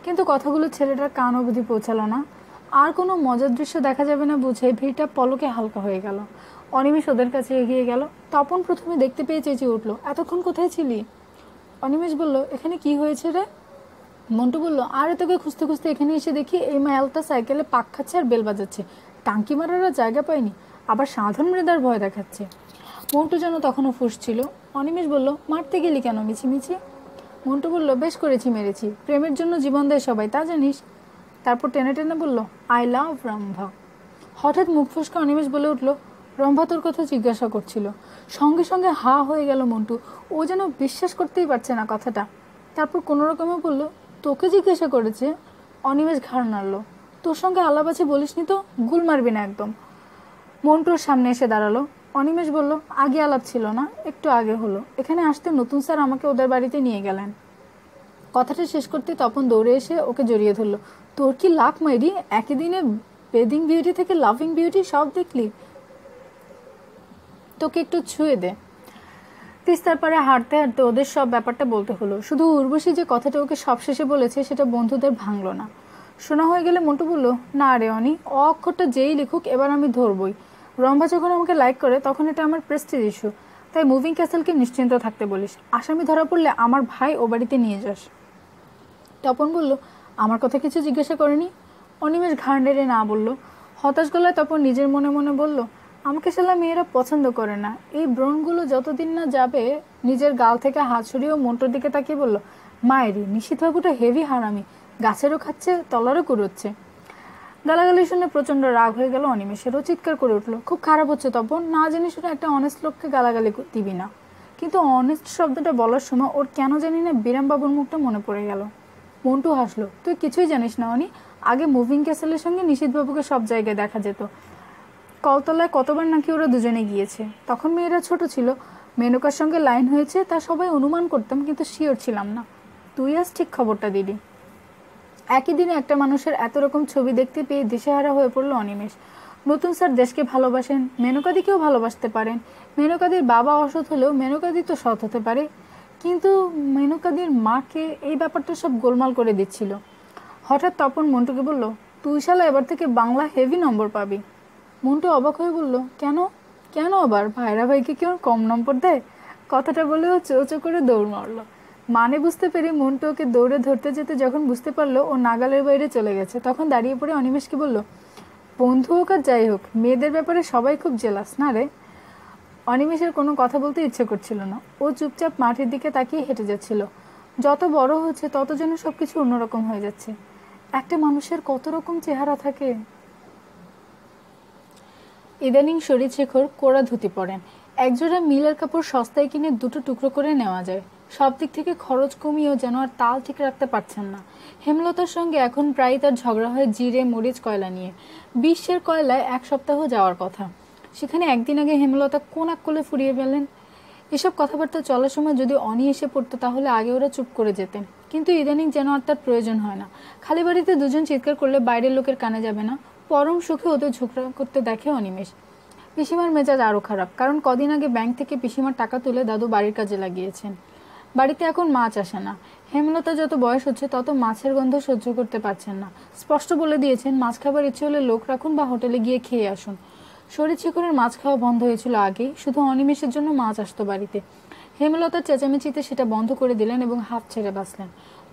কিন্তু কথাগুলো ছেলেটার কান অবধি পৌঁছালো না। আর কোনো মজার দৃশ্য দেখা যাবে না বুঝে ভিড়টা পলকে হালকা হয়ে গেল। অনিমেষ ওদের কাছে এগিয়ে গেল। তপন প্রথমে দেখতে পেয়ে চেঁচিয়ে উঠল, এতক্ষণ কোথায় ছিলি? অনিমেষ বলল, এখানে কি হয়েছে রে? মন্টু বলল, আরে তোকে খুঁজতে খুঁজতে এখানে এসে দেখি এই মায়ালটা সাইকেলে পাক খাচ্ছে আর বেল বাজাচ্ছে। টাঙ্কি মারার জায়গা পায়নি, আবার সাধন মৃদার ভয় দেখাচ্ছে। মন্টু যেন তখনও ফুঁসছিল। অনিমেষ বলল, মারতে গেলি কেন মিছিমিছি? মন্টু বলল, বেশ করেছি, মেরেছি। প্রেমের জন্য জীবন দেয় সবাই, তা জানিস। তারপর টেনে টেনে বলল, আই লাভ রম্ভা। হঠাৎ মুখ ফসকে অনিমেষ বলে উঠল, রম্ভা তোর কথা জিজ্ঞাসা করছিল। সঙ্গে সঙ্গে হা হয়ে গেল মন্টু। ও যেন বিশ্বাস করতেই পারছে না কথাটা। তারপর কোনো রকমে বলল, তোকে জিজ্ঞাসা করেছে? অনিমেষ ঘাড় নাড়ল। তোর সঙ্গে আলাপ আছে বলিসনি তো, গুল মারবি না একদম। মন্টুর সামনে এসে দাঁড়ালো। অনিমেষ বলল, আগে আলাপ ছিল না, একটু আগে হলো। এখানে আসতে নতুন স্যার আমাকে ওদের বাড়িতে নিয়ে গেলেন। কথাটা শেষ করতে তপন দৌড়ে এসে ওকে জড়িয়ে ধরল। তোর কি লাক মাইরি, একই দিনে বেদিং বিউটি থেকে লাভিং বিউটি সব দেখলি? তোকে একটু ছুঁয়ে দে। তিস্তার পাড়ে হাঁটতে হাঁটতে ওদের সব ব্যাপারটা বলতে হলো। শুধু উর্বশী যে কথাটা ওকে সবশেষে বলেছে সেটা বন্ধুদের ভাঙল না। শোনা হয়ে গেলে মন্টু বলল, না রে অনি, অক্ষরটা যেই লিখুক এবার আমি ধরবই। রম্ভা যখন আমাকে লাইক করে তখন এটা আমার প্রেস্টিজ ইস্যু, তাই মুভিং ক্যাসেলকে নিশ্চিন্ত থাকতে বলিস। আসামি ধরা পড়লে আমার ভাই ও বাড়িতে নিয়ে যাস। তপন বলল, আমার কথা কিছু জিজ্ঞাসা করেনি? অনিমেষ ঘাড় নেড়ে না বলল। হতাশ গলায় তপন নিজের মনে মনে বলল, আমাকে শালা মেয়েরা পছন্দ করে না। এই ব্রণগুলো যতদিন না যাবে। নিজের গাল থেকে হাত সরিয়েও মন্টুর দিকে তাকিয়ে বলল, মায়েরি, নিশীথবাবুটা হেভি হারামি, গাছেরও খাচ্ছে তলারও কুড়োচ্ছে। গালাগালি শুনে প্রচন্ড রাগ হয়ে গেল অনিমেষের। ও চিৎকার করে উঠলো, খুব খারাপ হচ্ছে তপন, না জানি শুনে একটা অনেস্ট লোককে গালাগালি দিবি না। কিন্তু অনেস্ট শব্দটা বলার সময় ওর কেন জানি না বিরামবাবুর মুখটা মনে পড়ে গেল। মন্টু হাসলো, তুই কিছুই জানিস না অনি, আগে মুভিং ক্যাসেলের সঙ্গে নিশীথবাবুকে সব জায়গায় দেখা যেত। কলতলায় কতবার নাকি ওরা দুজনে গিয়েছে। তখন মেয়েরা ছোট ছিল, মেনকার সঙ্গে লাইন হয়েছে তা সবাই অনুমান করতাম, কিন্তু শিওর ছিলাম না। তুই আজ ঠিক খবরটা দিলি। একই দিনে একটা মানুষের এত রকম ছবি দেখতে পেয়ে দিশেহারা হয়ে পড়লো অনিমেষ। নতুন স্যার দেশকে ভালোবাসেন, মেনকাদিকেও ভালোবাসতে পারেন। মেনকাদির বাবা অসৎ হলেও মেনকাদি তো সৎ হতে পারে, কিন্তু মেনকাদির মাকে এই ব্যাপারটা সব গোলমাল করে দিচ্ছিল। হঠাৎ তপন মন্টুকে বলল, তুই শালা এবার থেকে বাংলা হেভি নম্বর পাবি। মন্টু অবাক হয়ে বলল, কেন কেন আবার ভাইরা ভাইকে কেউ কম নম্বর দেয়? কথাটা বলেও চো চো করে দৌড় মারল। মানে বুঝতে পেরে মন্টু ওকে দৌড়ে ধরতে যেতে যখন বুঝতে পারলো ও নাগালের বাইরে চলে গেছে, তখন দাঁড়িয়ে পড়ে অনিমেষকে বলল, বন্ধু হোক আর যাই হোক, মেয়েদের ব্যাপারে সবাই খুব জেলাস না রে? অনিমেষের কোনো কথা বলতে ইচ্ছে করছিল না। ও চুপচাপ মাঠের দিকে তাকিয়ে হেঁটে যাচ্ছিল। যত বড় হচ্ছে তত যেন সবকিছু অন্যরকম হয়ে যাচ্ছে। একটা মানুষের কত রকম চেহারা থাকে। ইদানিং শরীরশেখর কোড়া ধুতি পরেন। একজোড়া মিলের কাপড় সস্তায় কিনে দুটো টুকরো করে নেওয়া যায়। সব দিক থেকে খরচ কমিয়েও যেন আর তাল ঠিক রাখতে পারছেন না। হেমলতার সঙ্গে এখন প্রায় তার ঝগড়া হয় জিরে মরিচ কয়লা নিয়ে। বিশ্বের কয়লায় 1 সপ্তাহ যাওয়ার কথা, সেখানে একদিন আগে হেমলতা কোন আকলে ফুরিয়ে ফেলেন। এসব কথাবার্তা চলার সময় যদি অনি এসে পড়তো তাহলে আগে ওরা চুপ করে যেতেন, কিন্তু ইদানিং যেন আর তার প্রয়োজন হয় না। খালি বাড়িতে দুজন চিৎকার করলে বাইরের লোকের কানে যাবে না, পরম সুখে ওদের ঝগড়া করতে দেখে অনিমেষ। পিসিমার মেজাজ আরও খারাপ, কারণ কদিন আগে ব্যাংক থেকে পিসিমার টাকা তুলে দাদু বাড়ির কাজে লাগিয়েছেন। বাড়িতে এখন মাছ আসে না। হেমলতা যত বয়স হচ্ছে তত মাছের গন্ধ সহ্য করতে পারছেন না। স্পষ্ট বলে দিয়েছেন, মাছ খাবার ইচ্ছে হলে লোক রাখুন বা হোটেলে গিয়ে খেয়ে আসুন। শরীরশেখরের মাছ খাওয়া বন্ধ হয়েছিল আগেই, শুধু অনিমেষের জন্য মাছ আসতো বাড়িতে। হেমলতার চেঁচামেচিতে সেটা বন্ধ করে দিলেন এবং হাফ ছেড়ে বাঁচলেন।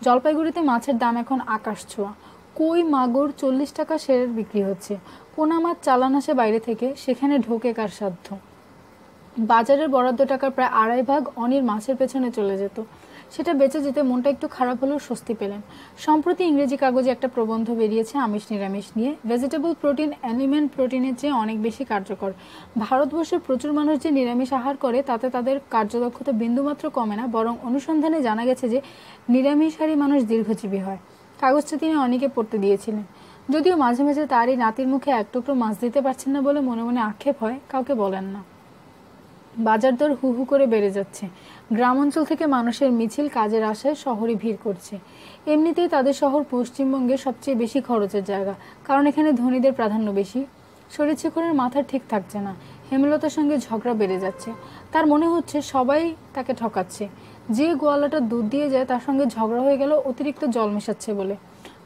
জলপাইগুড়িতে মাছের দাম এখন আকাশ ছোঁয়া। কই মাগুর 40 টাকা সেরের বিক্রি হচ্ছে। পোনা মাছ চালান আসে বাইরে থেকে, সেখানে ঢোকে কার সাধ্য। বাজারের বরাদ্দ টাকার প্রায় 2.5 ভাগ অনির মাছের পেছনে চলে যেত। সেটা বেঁচে যেতে মনটা একটু খারাপ হলেও স্বস্তি পেলেন। সম্প্রতি ইংরেজি কাগজে একটা প্রবন্ধ বেরিয়েছে আমিষ নিরামিষ নিয়ে। ভেজিটেবল প্রোটিন অ্যানিমেল প্রোটিনের চেয়ে অনেক বেশি কার্যকর। ভারতবর্ষে প্রচুর মানুষ যে নিরামিষ আহার করে তাতে তাদের কার্যদক্ষতা বিন্দুমাত্র কমে না, বরং অনুসন্ধানে জানা গেছে যে নিরামিষহারী মানুষ দীর্ঘজীবী হয়। কাগজটা তিনি অনেকে পড়তে দিয়েছিলেন। যদিও মাঝে মাঝে তারই নাতির মুখে 1 টুকরো মাছ দিতে পারছেন না বলে মনে মনে আক্ষেপ হয়, কাউকে বলেন না। বাজার দর হু হু করে বেড়ে যাচ্ছে। গ্রাম অঞ্চল থেকে মানুষের মিছিল কাজের আশায় শহরে ভিড় করছে। এমনিতেই তাদের শহর পশ্চিমবঙ্গের সবচেয়ে বেশি খরচের জায়গা, কারণ এখানে ধনীদের প্রাধান্য বেশি। শরীরশেখরের মাথা ঠিক থাকছে না। হেমলতার সঙ্গে ঝগড়া বেড়ে যাচ্ছে। তার মনে হচ্ছে সবাই তাকে ঠকাচ্ছে। যে গোয়ালাটা দুধ দিয়ে যায় তার সঙ্গে ঝগড়া হয়ে গেল অতিরিক্ত জল মেশাচ্ছে বলে।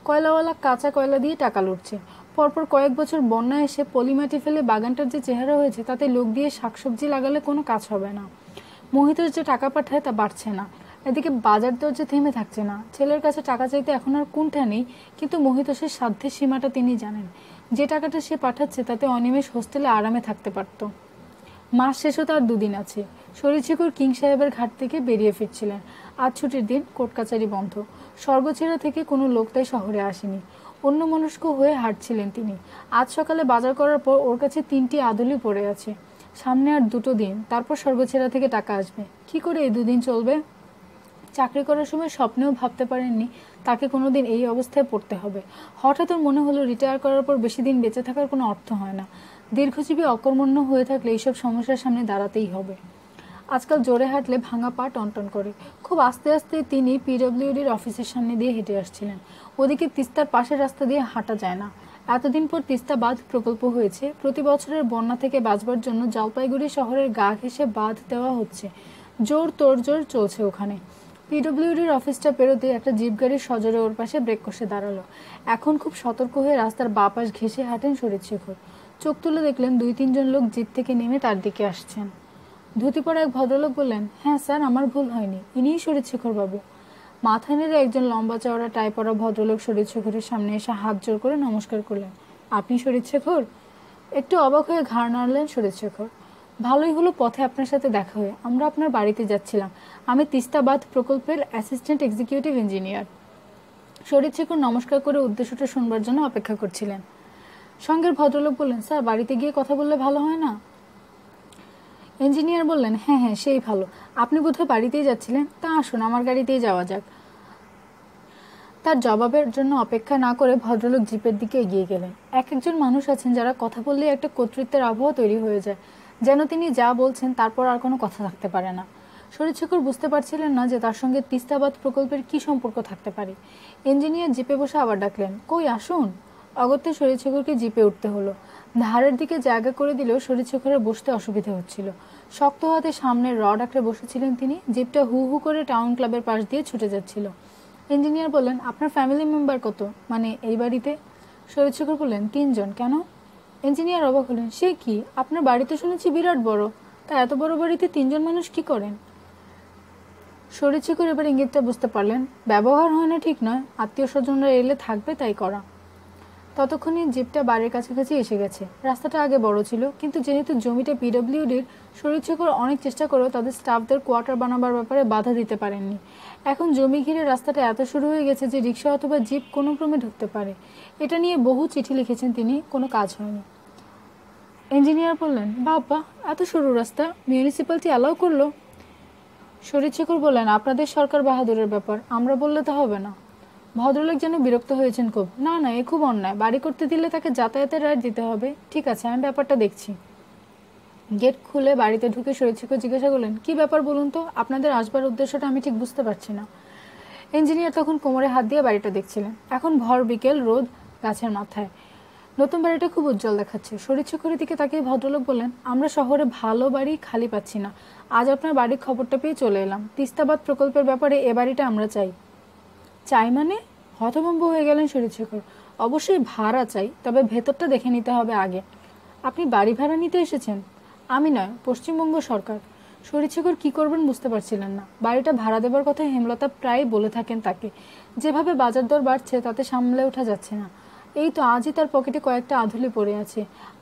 কয়লাওয়ালা কাঁচা কয়লা দিয়ে টাকা লুটছে। পরপর কয়েক বছর বন্যা এসে পলিমাটি ফেলে বাগানটার যে চেহারা হয়েছে তাতে লোক দিয়ে শাকসবজি লাগালে কোনো কাজ হবে না। মহিতোষ যে টাকা পাঠায় তা বাড়ছে না। এদিকে বাজার দর যে থেমে থাকছে না। ছেলের কাছে টাকা চাইতে এখন আর কোনটা নেই, কিন্তু মহিতোষের সাধ্যের সীমাটা তিনি জানেন। যে টাকাটা সে পাঠাচ্ছে তাতে অনিমেষ হোস্টেলে আরামে থাকতে পারত। মাস শেষ হতে আর 2 দিন আছে। শরীরশেখর কিং সাহেবের ঘাট থেকে বেরিয়ে ফিরছিলেন। আজ ছুটির দিন, কোর্ট কাচারি বন্ধ। স্বর্গছেড়া থেকে কোনো লোক তাই শহরে আসেনি। অন্যমনস্ক হয়ে হাঁটছিলেন তিনি। আজ সকালে বাজার করার পর ওর কাছে 3টি আদুলি পড়ে আছে। সামনে আর 2 দিন, তারপর স্বর্গছেড়া থেকে টাকা আসবে। কি করে এই 2 দিন চলবে? চাকরি করার সময় স্বপ্নেও ভাবতে পারেননি তাকে কোনোদিন এই অবস্থায় পড়তে হবে। হঠাৎ ওর মনে হলো রিটায়ার করার পর বেশি দিন বেঁচে থাকার কোনো অর্থ হয় না। দীর্ঘজীবী অকর্মণ্য হয়ে থাকলে এইসব সমস্যার সামনে দাঁড়াতেই হবে। আজকাল জোরে হাঁটলে ভাঙা পা টনটন করে। খুব আস্তে আস্তে তিনি পিডব্লিউডির অফিসের সামনে দিয়ে হেঁটে আসছিলেন। ওদিকে তিস্তার পাশের রাস্তা দিয়ে হাঁটা যায় না। এতদিন পর তিস্তা বাঁধ প্রকল্প হয়েছে। প্রতি বছরের বন্যা থেকে বাঁচবার জন্য জলপাইগুড়ি শহরের গা ঘেঁষে বাঁধ দেওয়া হচ্ছে। জোর তোড়জোড় চলছে ওখানে। পিডব্লিউডির অফিসটা পেরোতে একটা জিপ গাড়ির সজোরে ওর পাশে ব্রেক কষে দাঁড়ালো। এখন খুব সতর্ক হয়ে রাস্তার বাঁ পাশ ঘেঁষে হাঁটেন শরীরশেখর। চোখ তুলে দেখলেন 2-3 জন লোক জিপ থেকে নেমে তার দিকে আসছেন। ধুতি পরা এক ভদ্রলোক বললেন, হ্যাঁ স্যার, আমার ভুল হয়নি, ইনিই শরীরশেখর বাবু। মাথা নেড়ে একজন লম্বা চওড়া টাই পরা ভদ্রলোক শরীরশেখরের সামনে এসে হাত জোর করে নমস্কার করলেন। আপনি শরীরশেখর? একটু অবাক হয়ে ঘাড় নাড়লেন শরীরশেখর। ভালোই হলো পথে আপনার সাথে দেখা হয়ে। আমরা আপনার বাড়িতে যাচ্ছিলাম। আমি তিস্তা বাঁধ প্রকল্পের অ্যাসিস্ট্যান্ট এক্সিকিউটিভ ইঞ্জিনিয়ার। শরীরশেখর নমস্কার করে উদ্দেশ্যটা শুনবার জন্য অপেক্ষা করছিলেন। সঙ্গের ভদ্রলোক বললেন, স্যার বাড়িতে গিয়ে কথা বললে ভালো হয় না? ইঞ্জিনিয়ার বললেন, হ্যাঁ হ্যাঁ, সেই ভালো। আপনি বোধহয় বাড়িতেই যাচ্ছিলেন, তা আসুন আমার গাড়িতেই যাওয়া যাক। তার জবাবের জন্য অপেক্ষা না করে ভদ্রলোক জিপের দিকে এগিয়ে গেলেন। একজন মানুষ আছেন যারা কথা বললেই একটা কর্তৃত্বের আবহাওয়া তৈরি হয়ে যায়, যেন তিনি যা বলছেন তারপর আর কোনো কথা থাকতে পারে না। শরীরশেখর বুঝতে পারছিলেন না যে তার সঙ্গে তিস্তাবাদ প্রকল্পের কি সম্পর্ক থাকতে পারে। ইঞ্জিনিয়ার জিপে বসে আবার ডাকলেন, কই আসুন। অগত্যা শরীরশেখরকে জিপে উঠতে হলো। ধারের দিকে জায়গা করে দিলেও শরীরশেখরের বসতে অসুবিধা হচ্ছিল। শক্ত হাতে সামনের রড আঁকড়ে বসেছিলেন তিনি। জিপটা হু হু করে টাউন ক্লাবের পাশ দিয়ে ছুটে যাচ্ছিল। ইঞ্জিনিয়ার বললেন, আপনার ফ্যামিলি মেম্বার কত, মানে এই বাড়িতে? শরীরশেখর বললেন, 3 জন। কেন? ইঞ্জিনিয়ার অবাক হলেন, সে কি, আপনার বাড়িতে শুনেছি বিরাট বড়, তা এত বড় বাড়িতে 3 জন মানুষ কি করেন? শরীরশেখর এবার ইঙ্গিতটা বুঝতে পারলেন, ব্যবহার হয় না ঠিক নয়, আত্মীয় স্বজনরা এলে থাকবে তাই করা। ততক্ষণে জিপটা বাড়ির কাছাকাছি এসে গেছে। রাস্তাটা আগে বড় ছিল, কিন্তু যেহেতু জমিটা পিডব্লিউডির, শরীরশেখর অনেক চেষ্টা করেও তাদের স্টাফদের কোয়ার্টার বানাবার ব্যাপারে বাধা দিতে পারেননি। এখন জমি ঘিরে রাস্তাটা এত শুরু হয়ে গেছে যে রিক্সা অথবা জিপ কোনো ক্রমে ঢুকতে পারে। এটা নিয়ে বহু চিঠি লিখেছেন তিনি, কোনো কাজ হয়নি। ইঞ্জিনিয়ার বললেন, বাবা, এত সরু রাস্তা মিউনিসিপ্যালিটি অ্যালাউ করলো? শরীরশেখর বললেন, আপনাদের সরকার বাহাদুরের ব্যাপার, আমরা বললে তো হবে না। ভদ্রলোক যেন বিরক্ত হয়েছেন খুব। না না, এ খুব অন্যায়, বাড়ি করতে দিলে তাকে যাতায়াতের রায় দিতে হবে। ঠিক আছে, আমি ব্যাপারটা দেখছি। গেট খুলে বাড়িতে ঢুকে শরীরশেখর জিজ্ঞাসা করলেন, কি ব্যাপার বলুন তো, আপনাদের আসবার উদ্দেশ্যটা আমি ঠিক বুঝতে পারছি না। ইঞ্জিনিয়ার তখন কোমরে হাত দিয়ে বাড়িটা দেখছিলেন। এখন ভর বিকেল, রোদ গাছের মাথায়। নতুন বাড়িটা খুব উজ্জ্বল দেখাচ্ছে। শরীরশেখরের দিকে তাকিয়ে ভদ্রলোক বললেন, আমরা শহরে ভালো বাড়ি খালি পাচ্ছি না। আজ আপনার বাড়ির খবরটা পেয়ে চলে এলাম। তিস্তাবাদ প্রকল্পের ব্যাপারে এ বাড়িটা আমরা চাই। চাই মানে? হতভম্ব হয়ে গেলেন শরীরশেখর। অবশ্যই ভাড়া চাই, তবে ভেতরটা দেখে নিতে হবে আগে। আপনি বাড়ি ভাড়া নিতে এসেছেন? আমি নয়, পশ্চিমবঙ্গ সরকার। শরীরশেখর কি করবেন বুঝতে পারছিলেন না। বাড়িটা ভাড়া দেবার কথা হেমলতা প্রায় বলে থাকেন তাকে। যেভাবে বাজার দর বাড়ছে তাতে সামলে ওঠা যাচ্ছে না। এই তো আজই তার পকেটে কয়েকটা আধুলি পড়ে আছে।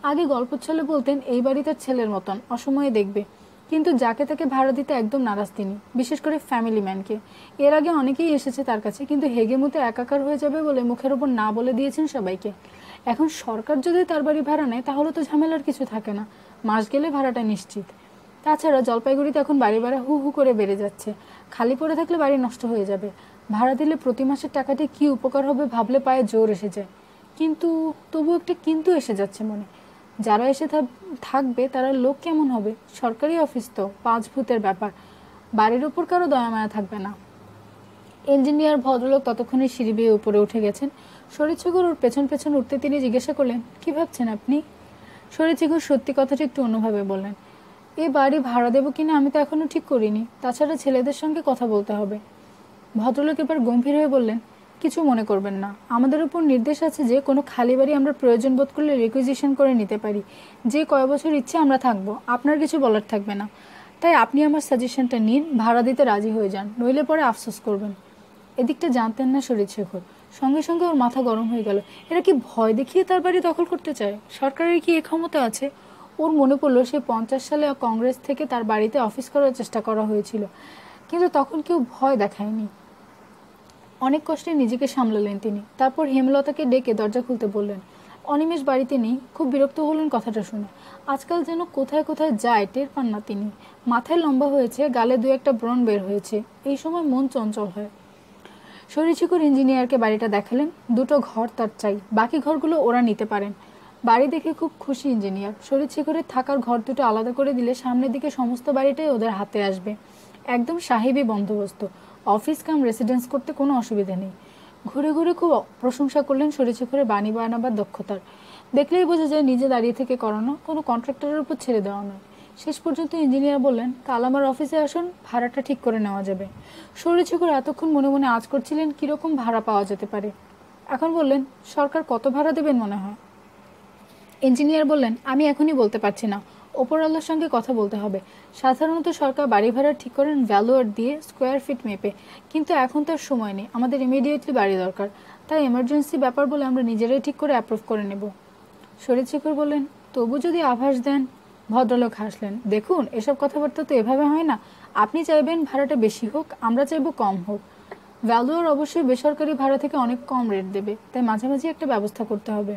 আগে গল্প ছলে বলতেন এই বাড়ি তার ছেলের মতন, অসময়ে দেখবে। কিন্তু যাকে তাকে ভাড়া দিতে একদম নারাজ তিনি, বিশেষ করে ফ্যামিলি ম্যানকে। এর আগে অনেকেই এসেছে তার কাছে, কিন্তু হেগেমুতে একাকার হয়ে যাবে বলে মুখের ওপর না বলে দিয়েছেন সবাইকে। এখন সরকার যদি তার বাড়ি ভাড়া নেয় তাহলে তো ঝামেলার কিছু থাকে না, মাস গেলে ভাড়াটা নিশ্চিত। তাছাড়া জলপাইগুড়িতে এখন বাড়ি ভাড়া হু হু করে বেড়ে যাচ্ছে। খালি পড়ে থাকলে বাড়ি নষ্ট হয়ে যাবে। ভাড়া দিলে প্রতি মাসের টাকাটি কি উপকার হবে ভাবলে পায়ে জোর এসে যায়। কিন্তু তবু একটা কিন্তু এসে যাচ্ছে মনে। যারা এসে থাকবে তারা লোক কেমন হবে? সরকারি অফিস তো, 5 ভূতের ব্যাপার। বাড়ির উপর কারো দয়ামায়া থাকবে না। ইঞ্জিনিয়ার ভদ্রলোক ততক্ষণে সিঁড়ি বেয়ে উপরে উঠে গেছেন। শরীরশেখর ওর পেছন পেছন উঠতে তিনি জিজ্ঞাসা করলেন, কি ভাবছেন আপনি? শরীরশেখর সত্যি কথাটা একটু অন্যভাবে বললেন, এ বাড়ি ভাড়া দেবো কিনা আমি তো এখনো ঠিক করিনি। তাছাড়া ছেলেদের সঙ্গে কথা বলতে হবে। ভদ্রলোক এবার গম্ভীর হয়ে বললেন, কিছু মনে করবেন না, আমাদের উপর নির্দেশ আছে যে কোনো খালি বাড়ি আমরা প্রয়োজন বোধ করলে রিকুইজিশন করে নিতে পারি। যে কয় বছর ইচ্ছে আমরা থাকবো, আপনার কিছু বলার থাকবে না। তাই আপনি আমার সাজেশনটা নিন, ভাড়া দিতে রাজি হয়ে যান, নইলে পরে আফসোস করবেন। এদিকটা জানতেন না শরীরশেখর। সঙ্গে সঙ্গে ওর মাথা গরম হয়ে গেল। এরা কি ভয় দেখিয়ে তার বাড়ি দখল করতে চায়? সরকারের কি এ ক্ষমতা আছে? ওর মনে পড়লো সে 50 সালে কংগ্রেস থেকে তার বাড়িতে অফিস করার চেষ্টা করা হয়েছিল, কিন্তু তখন কেউ ভয় দেখায়নি। অনেক কষ্টে নিজেকে সামলালেন তিনি। তারপর হেমলতাকে ডেকে দরজা খুলতে বললেন। অনিমেষ বাড়িতে নেই। খুব বিরক্ত হলেন কথাটা শুনে। আজকাল যেন কোথায় কোথায় যায় টের পান না তিনি। মাথায় লম্বা হয়েছে, গালে 2-1 ব্রণ বের হয়েছে। এই সময় মন চঞ্চল হয়। শরীরশেখর ইঞ্জিনিয়ারকে বাড়িটা দেখালেন। 2টো ঘর তার চাই, বাকি ঘরগুলো ওরা নিতে পারেন। বাড়ি দেখে খুব খুশি ইঞ্জিনিয়ার। শরীরশেখরের থাকার ঘর 2টো আলাদা করে দিলে সামনের দিকে সমস্ত বাড়িটাই ওদের হাতে আসবে। একদম সাহেবি বন্দোবস্ত। অফিস কাম রেসিডেন্স করতে কোনো অসুবিধা নেই। ঘুরে ঘুরে খুব প্রশংসা করলেন শরীরশেখরের বাণী বানাবার দক্ষতার। দেখলেই বোঝা যায় নিজে দাঁড়িয়ে থেকে করানো, কোনো কন্ট্রাক্টরের উপর ছেড়ে দেওয়া নয়। শেষ পর্যন্ত ইঞ্জিনিয়ার বললেন, কাল আমার অফিসে আসুন, ভাড়াটা ঠিক করে নেওয়া যাবে। শরীরশেখর এতক্ষণ মনে মনে আঁচ করছিলেন কিরকম ভাড়া পাওয়া যেতে পারে। এখন বললেন, সরকার কত ভাড়া দেবেন মনে হয়? ইঞ্জিনিয়ার বললেন, আমি এখনই বলতে পারছি না, ওপরওয়ালার সঙ্গে কথা বলতে হবে। সাধারণত সরকার বাড়ি ভাড়া ঠিক করেন ভ্যালুয়ার দিয়ে, স্কোয়ার ফিট মেপে। কিন্তু এখন তার সময় নেই, আমাদের ইমিডিয়েটলি বাড়ি দরকার। তাই এমার্জেন্সি ব্যাপার বলে আমরা নিজেরাই ঠিক করে অ্যাপ্রুভ করে নেব। শরীরশেখর বললেন, তবু যদি আভাস দেন। ভদ্রলোক হাসলেন, দেখুন এসব কথাবার্তা তো এভাবে হয় না। আপনি চাইবেন ভাড়াটা বেশি হোক, আমরা চাইব কম হোক। ভ্যালুয়ার অবশ্যই বেসরকারি ভাড়া থেকে অনেক কম রেট দেবে, তাই মাঝামাঝি একটা ব্যবস্থা করতে হবে।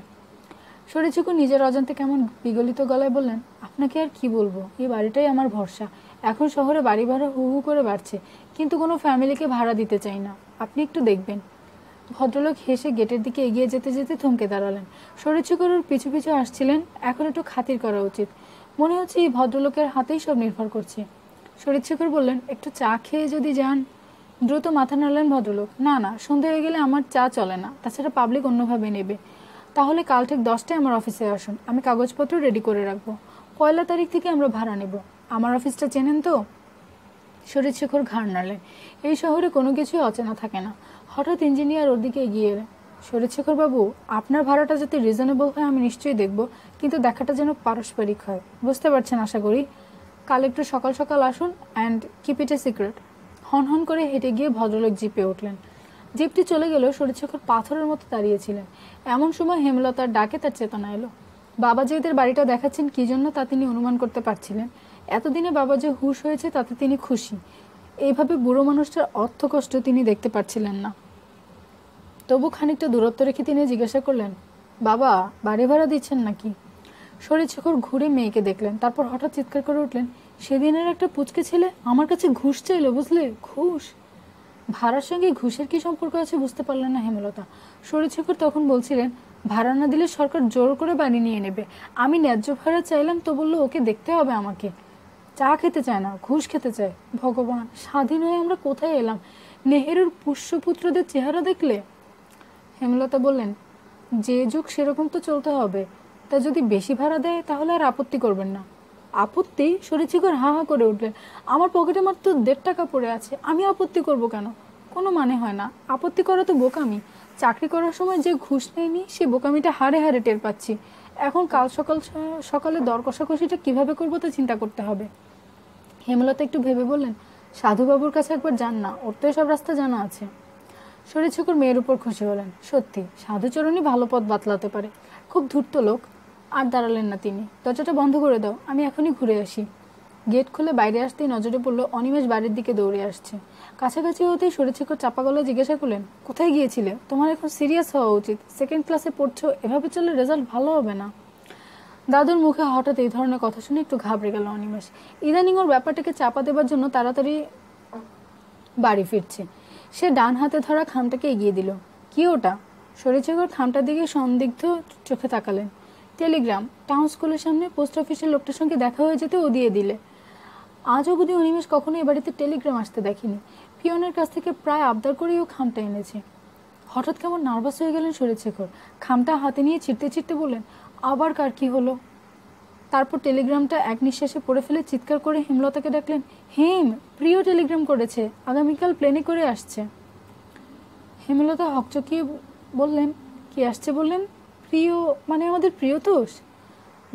শরীরচুকু নিজের অজান্তে কেমন বিগলিত গলায় বললেন, আপনাকে আর কি বলবো, এই বাড়িটাই আমার ভরসা। এখন শহরে বাড়ি ভাড়া হু হু করে বাড়ছে, কিন্তু কোনো ফ্যামিলিকে ভাড়া দিতে চাই না। আপনি একটু দেখবেন। ভদ্রলোক হেসে গেটের দিকে এগিয়ে যেতে যেতে থমকে দাঁড়ালেন। শরীরচুকুর ওর পিছু পিছু আসছিলেন। এখন একটু খাতির করা উচিত। মনে হচ্ছে এই ভদ্রলোকের হাতেই সব নির্ভর করছে। শরীরচুকুর বললেন, একটু চা খেয়ে যদি যান। দ্রুত মাথা নাড়লেন ভদ্রলোক। না না, সন্ধে হয়ে গেলে আমার চা চলে না, তাছাড়া পাবলিক অন্যভাবে নেবে। তাহলে কাল ঠিক 10টায় আমার অফিসে আসুন, আমি কাগজপত্র রেডি করে রাখবো। 1 তারিখ থেকে আমরা ভাড়া নেব। আমার অফিসটা চেনেন তো? শরীরশেখর ঘাড় নাড়লেন। এই শহরে কোনো কিছুই অচেনা থাকে না। হঠাৎ ইঞ্জিনিয়ার ওর দিকে এগিয়ে এলেন। শরীরশেখর বাবু, আপনার ভাড়াটা যাতে রিজনেবল হয় আমি নিশ্চয়ই দেখব, কিন্তু দেখাটা যেন পারস্পরিক হয়। বুঝতে পারছেন আশা করি। কাল একটু সকাল সকাল আসুন, and keep it a secret. হন হন করে হেঁটে গিয়ে ভদ্রলোক জিপে উঠলেন। জিপটি চলে গেল। শরীরশেখর পাথরের মতো দাঁড়িয়েছিলেন। এমন সময় হেমলতার ডাকে তার চেতনা এলো। বাবা যে এদের বাড়িটা দেখাচ্ছেন কি জন্য তা তিনি অনুমান করতে পারছিলেন। এতদিনে বাবা যে হুঁশ হয়েছে তাতে তিনি খুশি। এইভাবে বুড়ো মানুষটার অর্থকষ্ট তিনি দেখতে পাচ্ছিলেন না। তবু খানিকটা দূরত্ব রেখে তিনি জিজ্ঞাসা করলেন, বাবা বাড়ি ভাড়া দিচ্ছেন নাকি? শরীরশেখর ঘুরে মেয়েকে দেখলেন। তারপর হঠাৎ চিৎকার করে উঠলেন, সেদিনের একটা পুচকে ছেলে আমার কাছে ঘুষ চাইলো, বুঝলে? ঘুষ? ভাড়ার সঙ্গে ঘুষের কি সম্পর্ক আছে বুঝতে পারলেন না হেমলতা। শরীরশেখর তখন বলছিলেন, ভাড়া না দিলে সরকার জোর করে বাড়ি নিয়ে নেবে। আমি ন্যায্য ভাড়া চাইলাম তো বললো ওকে দেখতে হবে আমাকে। চা খেতে চায় না, ঘুষ খেতে চায়। ভগবান, স্বাধীন হয়ে আমরা কোথায় এলাম? নেহেরুর পুষ্যপুত্রদের চেহারা দেখলে? হেমলতা বললেন, যে যুগ সেরকম তো চলতে হবে। তা যদি বেশি ভাড়া দেয় তাহলে আর আপত্তি করবেন না? আপত্তি? শরীরশেখর হা হা করে উঠলেন। আমার পকেটে মাত্র 1.5 টাকা পড়ে আছে, আমি আপত্তি করব কেন? কোনো মানে হয় না। আপত্তি করা তো বোকামি। চাকরি করার সময় যে ঘুষ নেয়নি সে বোকামিটা হাড়ে হাড়ে টের পাচ্ছি। এখন কাল সকালে দর কষাকষিটা কীভাবে করবো তা চিন্তা করতে হবে। হেমলতা একটু ভেবে বললেন, সাধুবাবুর কাছে একবার যান না, ওর তো এসব রাস্তা জানা আছে। শরীরশেখর মেয়ের উপর খুশি হলেন। সত্যি সাধুচরণই ভালো পথ বাতলাতে পারে। খুব ধূর্ত লোক। আর দাঁড়ালেন না তিনি। দরজাটা বন্ধ করে দাও, আমি এখনই ঘুরে আসি। গেট খুলে বাইরে আসতেই নজরে পড়ল অনিমেষ বাড়ির দিকে দৌড়ে আসছে। কাছাকাছি হতেই শরীরশেখর চাপা গলায় জিজ্ঞাসা করলেন, কোথায় গিয়েছিলে? তোমার এখন সিরিয়াস হওয়া উচিত। 2nd ক্লাসে পড়ছো, এভাবে চললে রেজাল্ট ভালো হবে না। দাদুর মুখে হঠাৎ এই ধরনের কথা শুনে একটু ঘাবড়ে গেল অনিমেষ। ইদানিং ওর ব্যাপারটাকে চাপা দেবার জন্য তাড়াতাড়ি বাড়ি ফিরছে। সে ডান হাতে ধরা খামটাকে এগিয়ে দিল। কি ওটা? শরীরশেখর খামটার দিকে সন্দিগ্ধ চোখে তাকালেন। টেলিগ্রাম। টাউন স্কুলের সামনে পোস্ট অফিসের লোকটার সঙ্গে দেখা হয়ে যেতে ও দিয়ে দিলে। আজ অবধি অনিমেষ কখনো এ বাড়িতে টেলিগ্রাম আসতে দেখেনি। পিয়নের কাছ থেকে প্রায় আবদার করেই ও খামটা এনেছে। হঠাৎ কেমন নার্ভাস হয়ে গেলেন শরীরশেখর। খামটা হাতে নিয়ে ছিটতে ছিটতে বললেন, আবার কার কি হলো? তারপর টেলিগ্রামটা এক নিঃশ্বাসে পড়ে ফেলে চিৎকার করে হেমলতাকে ডাকলেন, হেম, প্রিয় টেলিগ্রাম করেছে, আগামীকাল প্লেনে করে আসছে। হেমলতা হকচকিয়ে বললেন, কি আসছে বললেন? প্রিয় মানে আমাদের প্রিয়তোষ?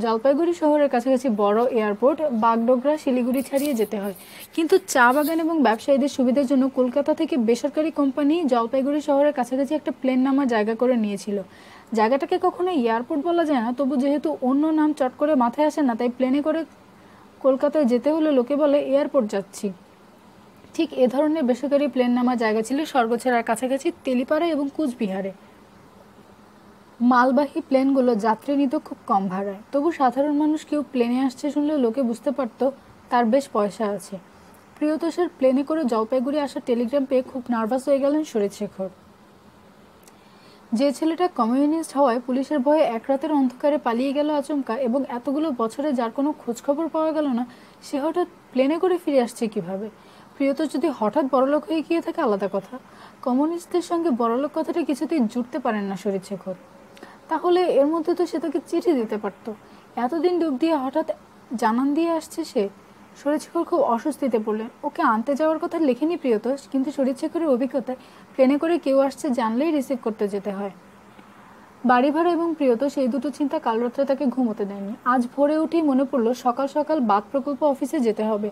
জলপাইগুড়ি শহরের কাছাকাছি বড় এয়ারপোর্ট বাগডোগরা শিলিগুড়ি ছাড়িয়ে যেতে হয়, কিন্তু চা বাগান এবং ব্যবসায়ীদের সুবিধার জন্য কলকাতা থেকে বেসরকারি কোম্পানি জলপাইগুড়ি শহরের কাছাকাছি একটা প্লেন নামার জায়গা করে নিয়েছিল। জায়গাটাকে কখনো এয়ারপোর্ট বলা যায় না, তবু যেহেতু অন্য নাম চট করে মাথায় আসে না, তাই প্লেনে করে কলকাতায় যেতে হলে লোকে বলে এয়ারপোর্ট যাচ্ছি। ঠিক এ ধরনের বেসরকারি প্লেন নামার জায়গা ছিল স্বর্গছাড়ার কাছাকাছি তেলিপাড়া এবং কুচবিহারে। মালবাহী প্লেনগুলো যাত্রী নিত খুব কম ভাড়ায়, তবু সাধারণ মানুষ কেউ প্লেনে আসছে শুনলে লোকে বুঝতে পারত তার বেশ পয়সা আছে। প্রিয়তোষের প্লেনে করে জলপাইগুড়ি আসার টেলিগ্রাম পেয়ে খুব নার্ভাস হয়ে গেলেন শরীরশেখর। যে ছেলেটা কমিউনিস্ট হওয়ায় পুলিশের ভয়ে এক রাতের অন্ধকারে পালিয়ে গেল আচমকা, এবং এতগুলো বছরে যার কোনো খোঁজখবর পাওয়া গেল না, সে হঠাৎ প্লেনে করে ফিরে আসছে কিভাবে? প্রিয়তোষ যদি হঠাৎ বড়লোক হয়ে গিয়ে থাকে আলাদা কথা, কমিউনিস্টদের সঙ্গে বড়লোক কথাটা কিছুতেই জুড়তে পারেন না শরীরশেখর। তাহলে এর মধ্যে তো সে তাকে চিঠি দিতে পারত। এতদিন ডুব দিয়ে হঠাৎ জানান দিয়ে আসছে সে। শরীরশেখর খুব অস্বস্তিতে পড়লেন। ওকে আনতে যাওয়ার কথা লেখেনি প্রিয়তোষ, কিন্তু শরীরশেখরের অভিজ্ঞতায় প্লেনে করে কেউ আসছে জানলেই রিসিভ করতে যেতে হয়। বাড়ি ভাড়া এবং প্রিয়তোষ এই দুটো চিন্তা কাল রাত্রে তাকে ঘুমোতে দেয়নি। আজ ভোরে উঠেই মনে পড়ল সকাল সকাল বাঁধ প্রকল্প অফিসে যেতে হবে।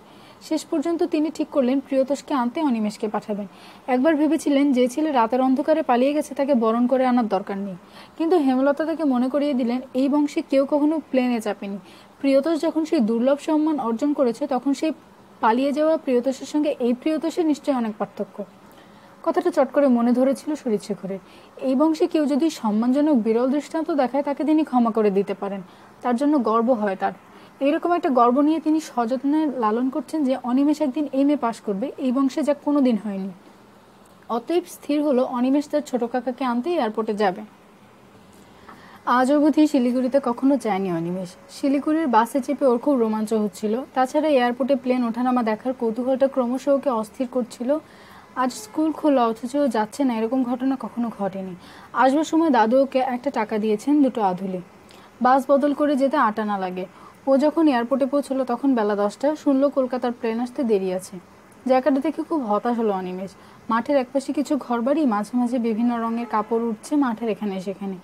শেষ পর্যন্ত তিনি ঠিক করলেন প্রিয়তোষকে আনতে অনিমেষকে পাঠাবেন। একবার ভেবেছিলেন যে ছেলে রাতের অন্ধকারে পালিয়ে গেছে তাকে বরণ করে আনার দরকার নেই, কিন্তু হেমলতা তাকে মনে করিয়ে দিলেন এই বংশে কেউ কখনো প্লেনে চাপেনি। প্রিয়তোষ যখন সেই দুর্লভ সম্মান অর্জন করেছে, তখন সেই পালিয়ে যাওয়া প্রিয়তোষের সঙ্গে এই প্রিয়তোষের নিশ্চয়ই অনেক পার্থক্য। কথাটা চট করে মনে ধরেছিল শরীরশেখরের। এই বংশে কেউ যদি সম্মানজনক বিরল দৃষ্টান্ত দেখায় তাকে তিনি ক্ষমা করে দিতে পারেন, তার জন্য গর্ব হয় তার। এইরকম একটা গর্ব নিয়ে তিনি সযত্নে লালন করছেন যে অনিমেষ একদিন এমএ পাশ করবে, এই বংশে যা কোনোদিন হয়নি। অতএব স্থির হলো অনিমেষ তার ছোট কাকাকে আনতে এয়ারপোর্টে যাবে। আজ অবধি শিলিগুড়িতে কখনো যায়নি অনিমেষ। শিলিগুড়ির বাসে চেপে ওর খুব রোমাঞ্চ হচ্ছিল। তাছাড়া এয়ারপোর্টে প্লেন ওঠানামা দেখার কৌতূহলটা ক্রমশ ওকে অস্থির করছিল। আজ স্কুল খোলা অথচ ও যাচ্ছে না, এরকম ঘটনা কখনো ঘটেনি। আসবার সময় দাদু ওকে একটা টাকা দিয়েছেন, 2 আধুলি। বাস বদল করে যেতে 8 আনা লাগে। ও যখন এয়ারপোর্টে পৌঁছলো তখন বেলা 10টা। শুনলো কলকাতার প্লেন আসতে দেরি আছে। জায়গাটা দেখে খুব হতাশ হলো অনিমেষ। মাঠের একপাশে কিছু ঘরবাড়ি, মাঝে মাঝে বিভিন্ন রঙের কাপড় উঠছে মাঠের এখানে সেখানে।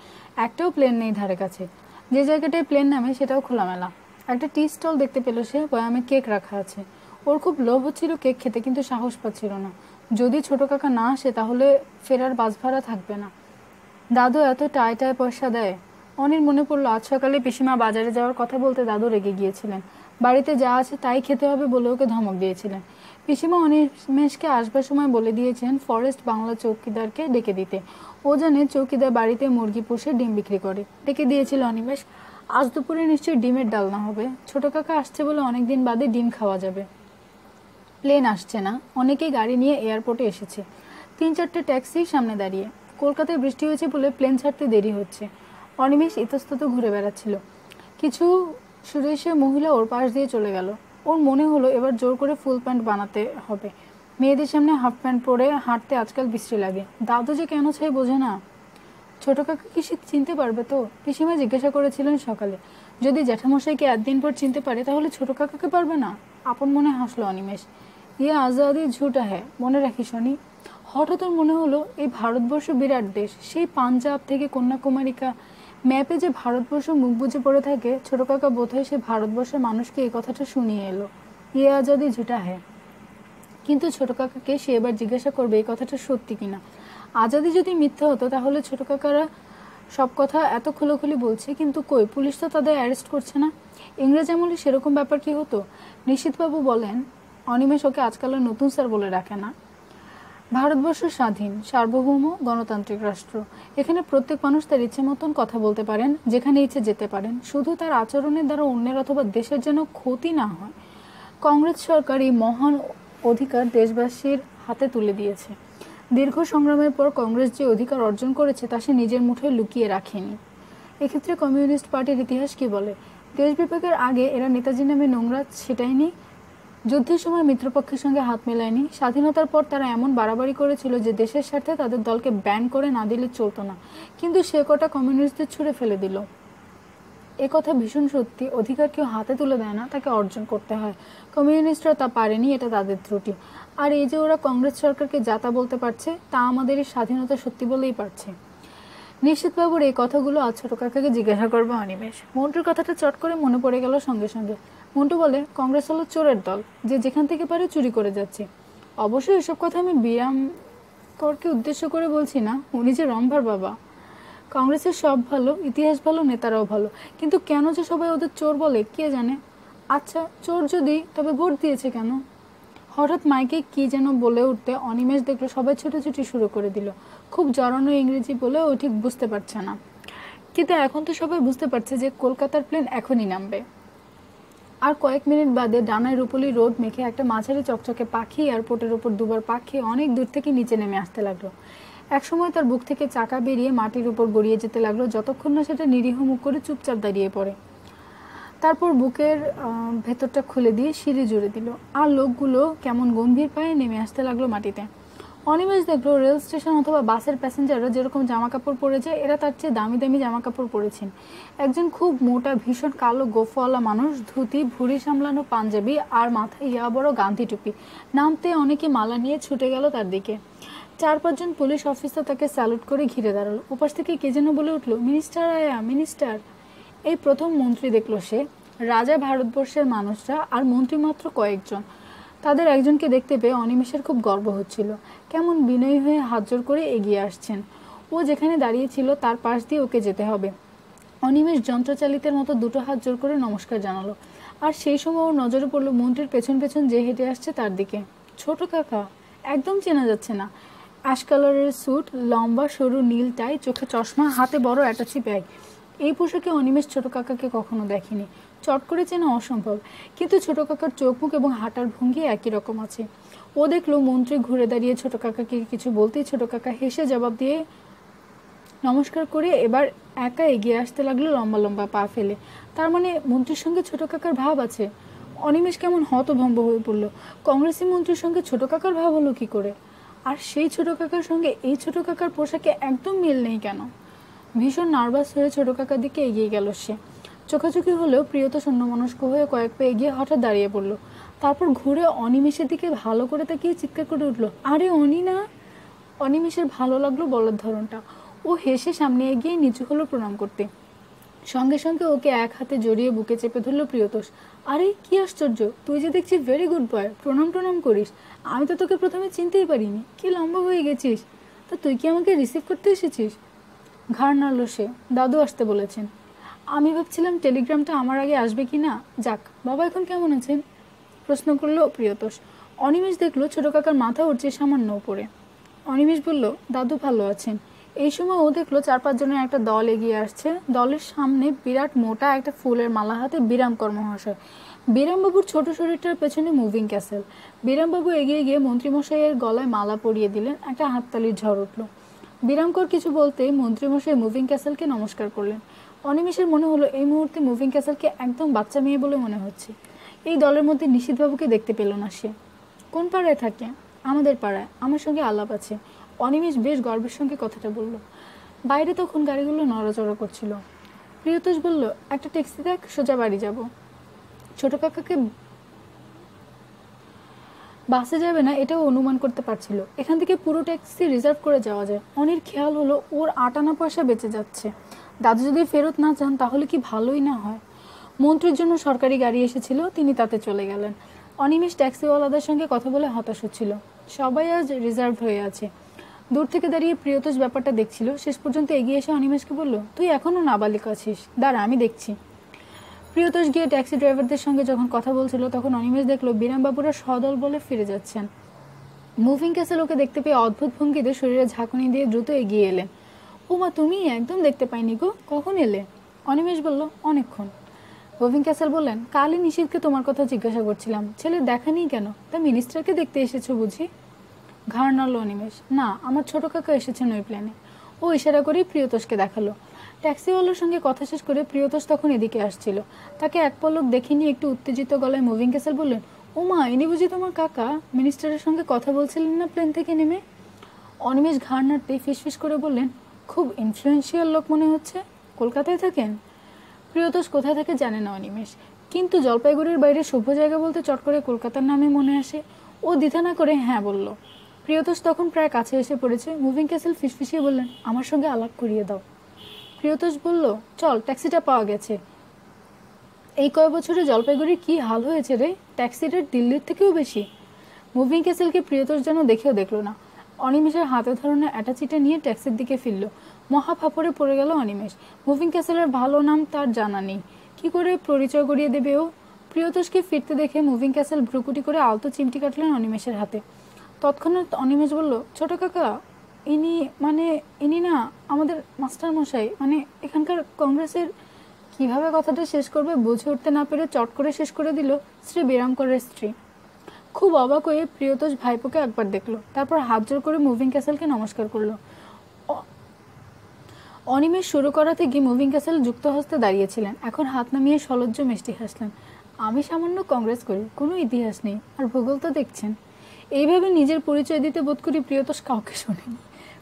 একটাও প্লেন নেই ধারে কাছে। যে জায়গাটায় প্লেন নামে সেটাও খোলামেলা। একটা টি স্টল দেখতে পেল সে, বয়ামে কেক রাখা আছে। ওর খুব লোভ হচ্ছিল কেক খেতে, কিন্তু সাহস পাচ্ছিল না। যদি ছোট কাকা না আসে তাহলে ফেরার বাস ভাড়া থাকবে না। দাদু এত টায় টায় পয়সা দেয়। অনির মনে পড়লো আজ সকালে পিসিমা বাজারে যাওয়ার কথা বলতে দাদু রেগে গিয়েছিলেন। বাড়িতে যা আছে তাই খেতে হবে বলে ওকে ধমক দিয়েছিলেন। পিসিমা অনিমেষকে আসবার সময় বলে দিয়েছেন ফরেস্ট বাংলা চৌকিদারকে ডেকে দিতে। ও জানে চৌকিদার বাড়িতে মুরগি পুষে ডিম বিক্রি করে। ডেকে দিয়েছিল অনিমেষ। আজ দুপুরে নিশ্চয়ই ডিমের ডালনা হবে। ছোট কাকা আসছে বলে অনেকদিন বাদে ডিম খাওয়া যাবে। প্লেন আসছে না, অনেকেই গাড়ি নিয়ে এয়ারপোর্টে এসেছে। 3-4টে ট্যাক্সি সামনে দাঁড়িয়ে। কলকাতায় বৃষ্টি হয়েছে বলে প্লেন ছাড়তে দেরি হচ্ছে। অনিমেষ ইতস্তত ঘুরে বেড়াচ্ছিল। কিছু সুরেশে মহিলা ওর পাশ দিয়ে চলে গেল। ওর মনে হলো এবার জোর করে ফুল প্যান্ট বানাতে হবে। মেয়েদের সামনে হাফ প্যান্ট পরে হাঁটতে আজকাল বিশ্রী লাগে। দাদু যে কেন চাই বোঝে না। ছোট কাকা কি সে চিনতে পারবে তো? পিসিমা জিজ্ঞাসা করেছিলেন সকালে। যদি জ্যাঠামশাইকে একদিন পর চিনতে পারে তাহলে ছোট কাকাকে পারবে না? আপন মনে হাসলো অনিমেষ। ইয়ে আজাদি ঝুটা হ্যাঁ, মনে রাখিস শনি। হঠাৎ ওর মনে হলো এই ভারতবর্ষ বিরাট দেশ। সেই পাঞ্জাব থেকে কন্যাকুমারিকা ম্যাপে যে ভারতবর্ষ মুখ বুজে পড়ে থাকে, ছোট কাকা বোধহয় সে ভারতবর্ষের মানুষকে এই কথাটা শুনিয়ে এলো। ইয়ে আজাদি ঝুটা হ্যাঁ। কিন্তু ছোট কাকাকে সে এবার জিজ্ঞাসা করবে এই কথাটা সত্যি কিনা। আজাদি যদি মিথ্যা হতো তাহলে ছোট কাকারা সব কথা এত খোলাখুলি বলছে, কিন্তু কই, পুলিশ তো তাদের অ্যারেস্ট করছে না। ইংরেজ আমলে সেরকম ব্যাপার কি হতো? নিশীথবাবু বলেন অনিমেষ ওকে আজকাল নতুন স্যার বলে ডাকে না। ভারতবর্ষ স্বাধীন, সার্বভৌম, গণতান্ত্রিক রাষ্ট্র। এখানে প্রত্যেক মানুষ তার ইচ্ছে মতন কথা বলতে পারেন, যেখানে ইচ্ছে যেতে পারেন, শুধু তার আচরণের দ্বারা অন্যের অথবা দেশের যেন ক্ষতি না হয়। কংগ্রেস সরকার এই মহান অধিকার দেশবাসীর হাতে তুলে দিয়েছে। দীর্ঘ সংগ্রামের পর কংগ্রেস যে অধিকার অর্জন করেছে তা সে নিজের মুঠোয় লুকিয়ে রাখেনি। এক্ষেত্রে কমিউনিস্ট পার্টির ইতিহাস কি বলে? দেশ বিভাগের আগে এরা নেতাজি নামে নোংরা ছেটায়নি, যুদ্ধের সময় মিত্রপক্ষের সঙ্গে হাত মেলায়নি, স্বাধীনতার পর তারা এমন বাড়াবাড়ি করেছিল যে দেশের স্বার্থে তাদের দলকে ব্যান করে না দিলে চলতো না, কিন্তু সে কটা কমিউনিস্টদের ছুঁড়ে ফেলে দিল। এ কথা ভীষণ সত্যি। অধিকার কেউ হাতে তুলে দেয় না, তাকে অর্জন করতে হয়। কমিউনিস্টরা তা পারেনি, এটা তাদের ত্রুটি। আর এই যে ওরা কংগ্রেস সরকারকে যাতা বলতে পারছে, তা আমাদের এই স্বাধীনতা সত্যি বলেই পারছে। নিশ্চিতবাবুর এই কথাগুলো আজ ছোট কাকাকে জিজ্ঞাসা করবে অনিমেষ। মন্টুর কথাটা চট করে মনে পড়ে গেল সঙ্গে সঙ্গে। মন্টু বলে কংগ্রেস হলো চোরের দল, যে যেখান থেকে পারে চুরি করে যাচ্ছে। অবশ্যই এসব কথা আমি বিরাম করকে উদ্দেশ্য করে বলছি না, উনি যে রম্ভার বাবা। কংগ্রেসের সব ভালো, ইতিহাস ভালো, নেতারাও ভালো, কিন্তু কেন যে সবাই ওদের চোর বলে কে জানে। আচ্ছা চোর যদি, তবে ভোট দিয়েছে কেন? হঠাৎ মাইকে কি যেন বলে উঠতে অনিমেষ দেখলো সবাই ছোটাছুটি শুরু করে দিল। খুব জড়ানো ইংরেজি বলে ও ঠিক বুঝতে পারছে না, কিন্তু এখন তো সবাই বুঝতে পারছে যে কলকাতার প্লেন এখনই নামবে। আর কয়েক মিনিট বাদে ডানায় রূপলি রোদ মেখে একটা মাঝারি চকচকে পাখি এয়ারপোর্টের ওপর দুবার পাখি অনেক দূর থেকে নিচে নেমে আসতে লাগলো। একসময় তার বুক থেকে চাকা বেরিয়ে মাটির উপর গড়িয়ে যেতে লাগলো, যতক্ষণ না সেটা নিরীহ মুখ করে চুপচাপ দাঁড়িয়ে পড়ে। তারপর বুকের ভেতরটা খুলে দিয়ে সিঁড়ি জুড়ে দিল, আর লোকগুলো কেমন গম্ভীর পায়ে নেমে আসতে লাগলো মাটিতে। অনিমেষ দেখলো রেল স্টেশন অথবা বাসের প্যাসেঞ্জাররা যেরকম জামা কাপড় পরে যায়, এরা তার চেয়ে দামি দামি জামা কাপড় পরেছেন। একজন খুব মোটা ভীষণ কালো গোফওয়ালা মানুষ, ধুতি, ভুঁড়ি সামলানো পাঞ্জাবি আর মাথায় ইয়া বড় গান্ধী টুপি। নামতে অনেকে মালা নিয়ে ছুটে গেল তার দিকে। 4-5 জন পুলিশ অফিসার তাকে স্যালুট করে ঘিরে দাঁড়ালো। উপাস থেকে কে যেন বলে উঠল, মিনিস্টার আয়া, মিনিস্টার। এই প্রথম মন্ত্রী দেখলো সে। রাজা ভারতবর্ষের মানুষরা আর মন্ত্রী মাত্র কয়েকজন। তাদের একজনকে দেখতে পেয়ে অনিমেষের খুব গর্ব হচ্ছিল। কেমন বিনয়ী হয়ে হাত জোর করে এগিয়ে আসছেন। ও যেখানে দাঁড়িয়েছিল তার পাশ দিয়ে ওকে যেতে হবে। অনিমেষ যন্ত্রচালিতের মতো দুটো হাত জোর করে নমস্কার জানালো। আর সেই সময় ওর নজরে পড়লো মন্ত্রীর পেছন পেছন যে হেঁটে আসছে তার দিকে। ছোট কাকা, একদম চেনা যাচ্ছে না। অ্যাশ কালারের স্যুট, লম্বা সরু নীল টাই, চোখে চশমা, হাতে বড় অ্যাটাচি ব্যাগ। এই পোশাকে অনিমেষ ছোট কাকাকে কখনো দেখেনি। চট করে চেনা অসম্ভব, কিন্তু ছোট কাকার চোখ মুখ এবং হাঁটার ভঙ্গি একই রকম আছে। ও দেখলো মন্ত্রী ঘুরে দাঁড়িয়ে ছোট কাকাকে কিছু বলতেই ছোট কাকা হেসে জবাব দিয়ে নমস্কার করে এবার একা এগিয়ে আসতে লাগলো লম্বা লম্বা পা ফেলে। তার মানে মন্ত্রীর সঙ্গে ছোট কাকার ভাব আছে। অনিমেষ কেমন হতভম্ব হয়ে পড়ল। কংগ্রেসি মন্ত্রীর সঙ্গে ছোট কাকার ভাব হলো কি করে? আর সেই ছোট কাকার সঙ্গে এই ছোট কাকার পোশাকে একদম মিল নেই কেন? ভীষণ নার্ভাস হয়ে ছোট কাকার দিকে এগিয়ে গেল সে। চোখাচোখি হলেও প্রিয়তা শূন্যমনস্ক হয়ে কয়েক পা এগিয়ে হঠাৎ দাঁড়িয়ে পড়ল। তারপর ঘুরে অনিমেষের দিকে ভালো করে তাকিয়ে চিৎকার করে উঠল, আরে অনি না! অনিমেষের ভালো লাগলো বলার ধরনটা। ও হেসে সামনে এগিয়ে নিচু হলো প্রণাম করতে। সঙ্গে সঙ্গে ওকে এক হাতে জড়িয়ে বুকে চেপে ধরল প্রিয়তোষ। আরে কি আশ্চর্য, তুই যে দেখছি ভেরি গুড বয়, প্রণাম টনাম করিস। আমি তো তোকে প্রথমে চিনতেই পারিনি, কি লম্বা হয়ে গেছিস। তা তুই কি আমাকে রিসিভ করতে এসেছিস? ঘাড় নাড়ল সে। দাদু আসতে বলেছেন। আমি ভাবছিলাম টেলিগ্রামটা আমার আগে আসবে কি না। যাক, বাবা এখন কেমন আছেন? প্রশ্ন করলো প্রিয়তোষ। অনিমেষ দেখলো ছোট কাকার মাথা উঠছে সামান্য উপরে। অনিমেষ বলল, দাদু ভালো আছেন। এই সময় ও দেখলো 4-5 জনের একটা দল এগিয়ে আসছে। দলের সামনে বিরাট মোটা একটা ফুলের মালা হাতে বিরামকর মহাশয়। বিরামবাবুর ছোট শরীরটার পেছনে মুভিং ক্যাসেল। বিরামবাবু এগিয়ে গিয়ে মন্ত্রীমশাইয়ের গলায় মালা পরিয়ে দিলেন। একটা হাততালির ঝড় উঠল। বিরামকর কিছু বলতেই মন্ত্রীমশাই মুভিং ক্যাসেলকে নমস্কার করলেন। অনিমেষের মনে হলো এই মুহূর্তে মুভিং ক্যাসেলকে একদম বাচ্চা মেয়ে বলে মনে হচ্ছে। এই দলের মধ্যে নিশীথবাবুকে দেখতে পেল না সে। কোন পাড়ায় থাকে? আমাদের পাড়ায়, আমার সঙ্গে আলাপ আছে। অনিমেষ বেশ গর্বের সঙ্গে কথাটা বলল। বাইরে তখন গাড়িগুলো নড়াচড়া করছিল। প্রিয়তোষ বলল, একটা ট্যাক্সি দেখ, সোজা বাড়ি যাব। ছোট কাকাকে বাসে যাবে না এটাও অনুমান করতে পারছিল। এখান থেকে পুরো ট্যাক্সি রিজার্ভ করে যাওয়া যায়। অনির খেয়াল হলো ওর 8 আনা পয়সা বেঁচে যাচ্ছে। দাদু যদি ফেরত না যান তাহলে কি ভালোই না হয়। মন্ত্রীর জন্য সরকারি গাড়ি এসেছিল, তিনি তাতে চলে গেলেন। অনিমেষ ট্যাক্সিওয়ালাদের সঙ্গে কথা বলে হতাশ হচ্ছিল। সবাই আজ রিজার্ভ হয়ে আছে। দূর থেকে দাঁড়িয়ে প্রিয়তোষ ব্যাপারটা দেখছিল। শেষ পর্যন্ত এগিয়ে এসে অনিমেষকে বলল, তুই এখনো নাবালিক আছিস, দাঁড়া আমি দেখছি। প্রিয়তোষ গিয়ে ট্যাক্সি ড্রাইভারদের সঙ্গে যখন কথা বলছিল তখন অনিমেষ দেখলো বিরামবাবুরা সদল বলে ফিরে যাচ্ছেন। মুভিং ক্যাসেল ওকে দেখতে পেয়ে অদ্ভুত ভঙ্গিতে শরীরে ঝাঁকুনি দিয়ে দ্রুত এগিয়ে এলেন। মা, তুমি একদম দেখতে পাইনি গো, কখন এলে? অনিমেষ বলল, অনেকক্ষণ। মুভিং ক্যাসেল বললেন, কালই নিশীথকে তোমার কথা জিজ্ঞাসা করছিলাম, ছেলের দেখা নেই কেন? তা মিনিস্টারকে দেখতে এসেছো বুঝি? ঘাড় নাড়ল অনিমেষ। না, আমার ছোট কাকা এসেছেন ওই প্ল্যানে। ও ইশারা করেই প্রিয়তোষকে দেখালো। ট্যাক্সিওয়ালার সঙ্গে কথা শেষ করে প্রিয়তোষ তখন এদিকে আসছিল। তাকে এক পলক দেখে নিয়ে একটু উত্তেজিত গলায় মুভিং ক্যাসেল বললেন, মা, ইনি বুঝি তোমার কাকা? মিনিস্টারের সঙ্গে কথা বলছিলেন না প্লেন থেকে নেমে? অনিমেষ ঘাড় নাড়তেই ফিসফিস করে বললেন, খুব ইনফ্লুয়েন্সিয়াল লোক মনে হচ্ছে। কলকাতায় থাকেন? প্রিয়তোষ কোথায় থাকে জানে না অনিমেষ, কিন্তু জলপাইগুড়ির বাইরে সভ্য জায়গা বলতে চট করে কলকাতার নামে মনে আসে। ও দ্বিধা না করে হ্যাঁ বলল। প্রিয়তোষ তখন প্রায় কাছে এসে পড়েছে। মুভিং ক্যাসেল ফিসফিসিয়ে বললেন, আমার সঙ্গে আলাপ করিয়ে দাও। প্রিয়তোষ বলল, চল, ট্যাক্সিটা পাওয়া গেছে। এই কয় বছরে জলপাইগুড়ির কি হাল হয়েছে রে, ট্যাক্সি রেট দিল্লির থেকেও বেশি। মুভিং ক্যাসেলকে প্রিয়তোষ যেন দেখেও দেখলো না। অনিমেষের হাতে ধরনের অ্যাটাচিটা নিয়ে ট্যাক্সির দিকে ফিরল। মহা ফাপড়ে পড়ে গেল অনিমেষ। মুভিং ক্যাসেলের ভালো নাম তার জানা নেই, কি করে পরিচয় করিয়ে দেবে ও? প্রিয়তোষকে ফিরতে দেখে মুভিং ক্যাসেল ভ্রুকুটি করে আলতো চিমটি কাটলেন অনিমেষের হাতে। তৎক্ষণাৎ অনিমেষ বলল, ছোট কাকা, ইনি না আমাদের মাস্টার মশাই, মানে এখানকার কংগ্রেসের। কিভাবে কথাটা শেষ করবে বুঝে উঠতে না পেরে চট করে শেষ করে দিল, শ্রী বিরামকরের স্ত্রী। খুব অবাক হয়ে প্রিয়তোষ ভাইপোকে একবার দেখলো, তারপর হাত জোর করে মুভিং ক্যাসেলকে নমস্কার করলো। অনিমেষ শুরু করা থেকে মুভিং ক্যাসেল যুক্ত হস্তে দাঁড়িয়েছিলেন। এখন হাত নামিয়ে সলজ্জ মিষ্টি হাসলেন। আমি সামান্য কংগ্রেস করি, কোনো ইতিহাস নেই, আর ভূগোল তো দেখছেন। এইভাবে নিজের পরিচয় দিতে বোধ করি প্রিয়তোষ কাউকে শোনেনি।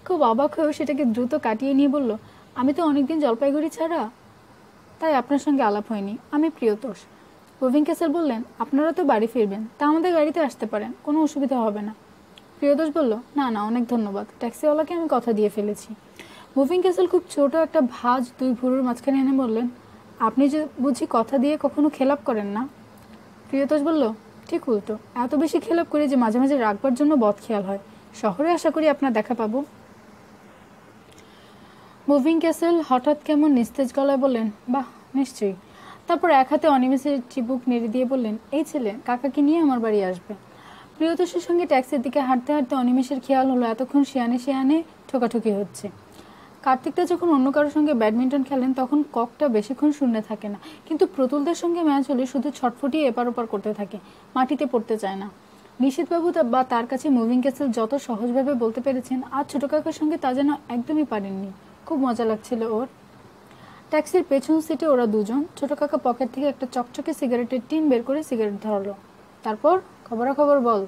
খুব অবাক হয়েও সেটাকে দ্রুত কাটিয়ে নিয়ে বলল, আমি তো অনেকদিন জলপাইগুড়ি ছাড়া, তাই আপনার সঙ্গে আলাপ হয়নি। আমি প্রিয়তোষ। মুভিং ক্যাসেল বললেন, আপনারা তো বাড়ি ফিরবেন, তা আমাদের গাড়িতে আসতে পারেন, কোনো অসুবিধা হবে না। প্রিয়তোষ বলল, না না, অনেক ধন্যবাদ, ট্যাক্সিওয়ালাকে আমি কথা দিয়ে ফেলেছি। মুভিং ক্যাসেল খুব ছোট একটা ভাঁজ 2 ভুরুর মাঝখানে এনে বললেন, আপনি যে বুঝি কথা দিয়ে কখনো খেলাপ করেন না? প্রিয়তোষ বলল, ঠিক উল্টো, এত বেশি খেলাপ করি যে মাঝে মাঝে রাখবার জন্য বদখেয়াল হয়। শহরে আশা করি আপনার দেখা পাবো। মুভিং ক্যাসেল হঠাৎ কেমন নিস্তেজ গলায় বললেন, বাহ, নিশ্চয়ই। তারপর এক হাতে অনিমেষের চিবুক নেড়ে দিয়ে বললেন, এই ছেলে কাকাকে নিয়ে আমার বাড়ি আসবে। প্রিয়তোষের সঙ্গে ট্যাক্সির দিকে হাঁটতে হাঁটতে অনিমেষের খেয়াল হলো এতক্ষণ শিয়ানে শিয়ানে ঠোকাঠুকি হচ্ছে। কার্তিকটা যখন অন্য কারোর সঙ্গে ব্যাডমিন্টন খেলেন তখন ককটা বেশিক্ষণ শূন্যে থাকে না, কিন্তু প্রতুলদের সঙ্গে ম্যাচ হলে শুধু ছটফটিয়ে এপার ওপার করতে থাকে, মাটিতে পড়তে চায় না। নিশীথবাবু বা তার কাছে মুভিং ক্যাসেল যত সহজভাবে বলতে পেরেছেন, আর ছোট কাকার সঙ্গে তা যেন একদমই পারেননি। খুব মজা লাগছিল ওর। ট্যাক্সির পেছন সিটে ওরা দুজন। ছোট কাকা পকেট থেকে একটা চকচকে সিগারেটের টিন বের করে সিগারেট ধরলো। তারপর খবরাখবর বল।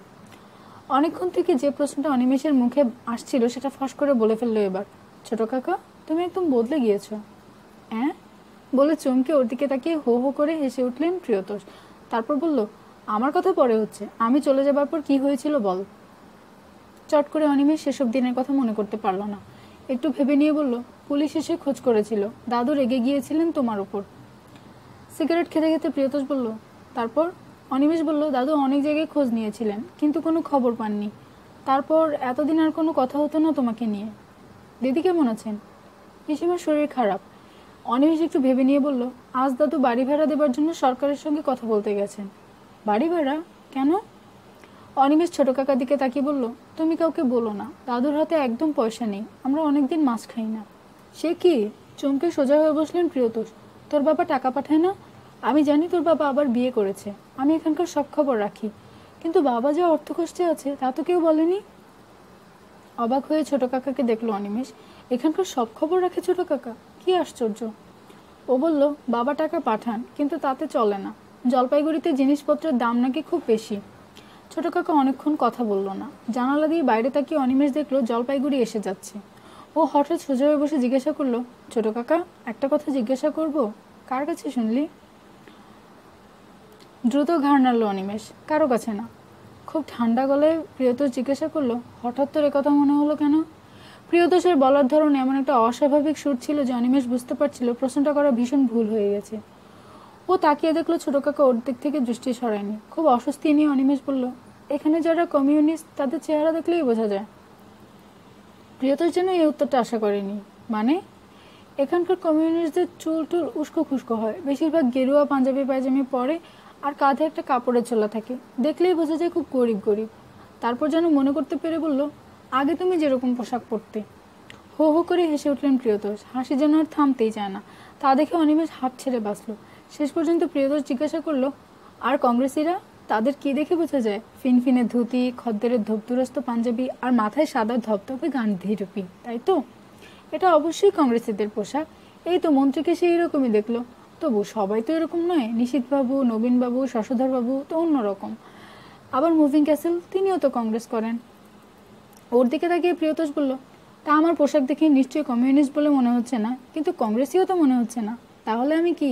অনেকক্ষণ থেকে যে প্রশ্নটা অনিমেষের মুখে আসছিল সেটা ফস করে বলে ফেললো এবার। ছোট কাকা, তুমি একদম বদলে গিয়েছ। হ্যাঁ বলে চমকে ওর দিকে তাকিয়ে হো হো করে হেসে উঠলেন প্রিয়তোষ। তারপর বলল, আমার কথা পরে হচ্ছে, আমি চলে যাবার পর কি হয়েছিল বল। চট করে অনিমেষ সেসব দিনের কথা মনে করতে পারল না। একটু ভেবে নিয়ে বলল, পুলিশ এসে খোঁজ করেছিল, দাদু রেগে গিয়েছিলেন তোমার উপর। সিগারেট খেতে খেতে প্রিয়তোষ বলল, তারপর? অনিমেষ বলল, দাদু অনেক জায়গায় খোঁজ নিয়েছিলেন কিন্তু কোনো খবর পাননি। তারপর এতদিন আর কোনো কথা হতো না তোমাকে নিয়ে। দিদি কেমন আছেন? পিসিমার শরীর খারাপ। অনিমেষ একটু ভেবে নিয়ে বলল, আজ দাদু বাড়ি ভাড়া দেবার জন্য সরকারের সঙ্গে কথা বলতে গেছেন। বাড়ি ভাড়া? কেন? অনিমেষ ছোট কাকার দিকে তাকিয়ে বলল, তুমি কাউকে বলো না, দাদুর হাতে একদম পয়সা নেই, আমরা অনেকদিন মাছ খাই না। সে কি? চমকে সোজা হয়ে বসলেন প্রিয়তোষ। তোর বাবা টাকা পাঠায় না? আমি জানি তোর বাবা আবার বিয়ে করেছে, আমি এখানকার সব খবর রাখি, কিন্তু বাবা যা অর্থ কষ্টে আছে তা তো কেউ বলেনি। অবাক হয়ে ছোট কাকাকে দেখলো অনিমেষ। এখানকার সব খবর রাখে ছোট কাকা? কি আশ্চর্য। ও বলল, বাবা টাকা পাঠান কিন্তু তাতে চলে না, জলপাইগুড়িতে জিনিসপত্রের দাম নাকি খুব বেশি। ছোট কাকা অনেকক্ষণ কথা বলল না। জানালা দিয়ে বাইরে তাকিয়ে অনিমেষ দেখলো জলপাইগুড়ি এসে যাচ্ছে। ও হঠাৎ সোজা হয়ে বসে জিজ্ঞাসা করলো, ছোট কাকা একটা কথা জিজ্ঞাসা করব? কার কাছে শুনলি? দ্রুত ঘাড় নাড়ল অনিমেষ। কারো কাছে না। খুব ঠান্ডা গলায় প্রিয়তোষ জিজ্ঞাসা করলো, হঠাৎ তোর একথা মনে হলো কেন? প্রিয়তোষের বলার ধরনে এমন একটা অস্বাভাবিক সুর ছিল যে অনিমেষ বুঝতে পারছিল প্রশ্নটা করা ভীষণ ভুল হয়ে গেছে। ও তাকিয়ে দেখলো ছোট কাকা ওর দিক থেকে দৃষ্টি সরায়নি। খুব অস্বস্তি নিয়ে অনিমেষ বলল, এখানে যারা কমিউনিস্ট তাদের চেহারা দেখলেই বোঝা যায়। প্রিয়তোষ যেন এই উত্তরটা আশা করেনি। মানে? এখানকার কমিউনিস্টদের চুল টুল উস্কো খুস্কো হয়, বেশিরভাগ গেরুয়া পাঞ্জাবি পায়জামি পরে আর কাঁধে একটা কাপড়ের ছোলা থাকে, দেখলেই বোঝা যায় খুব গরিব গরিব। তারপর যেন মনে করতে পেরে বলল, আগে তুমি যেরকম পোশাক পরতে। হো হো করে হেসে উঠলেন প্রিয়তোষ। হাসি যেন আর থামতেই চায় না। তা দেখে অনিমেষ হাত ছেড়ে বাঁচল। শেষ পর্যন্ত প্রিয়তোষ জিজ্ঞাসা করলো, আর কংগ্রেসিরা, তাদের কি দেখে বোঝা যায়? ফিনফিনে ধুতি, খদ্দেরের ধোপদুরস্ত পাঞ্জাবি আর মাথায় সাদা ধপধপে গান্ধী টুপি, তাই তো? এটা অবশ্যই কংগ্রেসীদের পোশাক। এই তো মন্ত্রীকে সেই রকমই দেখলো। তবু সবাই তো এরকম নয়। নিশীথবাবু, নবীনবাবু, শশধরবাবু তো অন্যরকম। আবার মুভিং ক্যাসেল, তিনিও তো কংগ্রেস করেন। ওর দিকে তাকিয়ে প্রিয়তোষ বলল, তা আমার পোশাক দেখে নিশ্চয়ই কমিউনিস্ট বলে মনে হচ্ছে না, কিন্তু কংগ্রেসীও তো মনে হচ্ছে না। তাহলে আমি কি?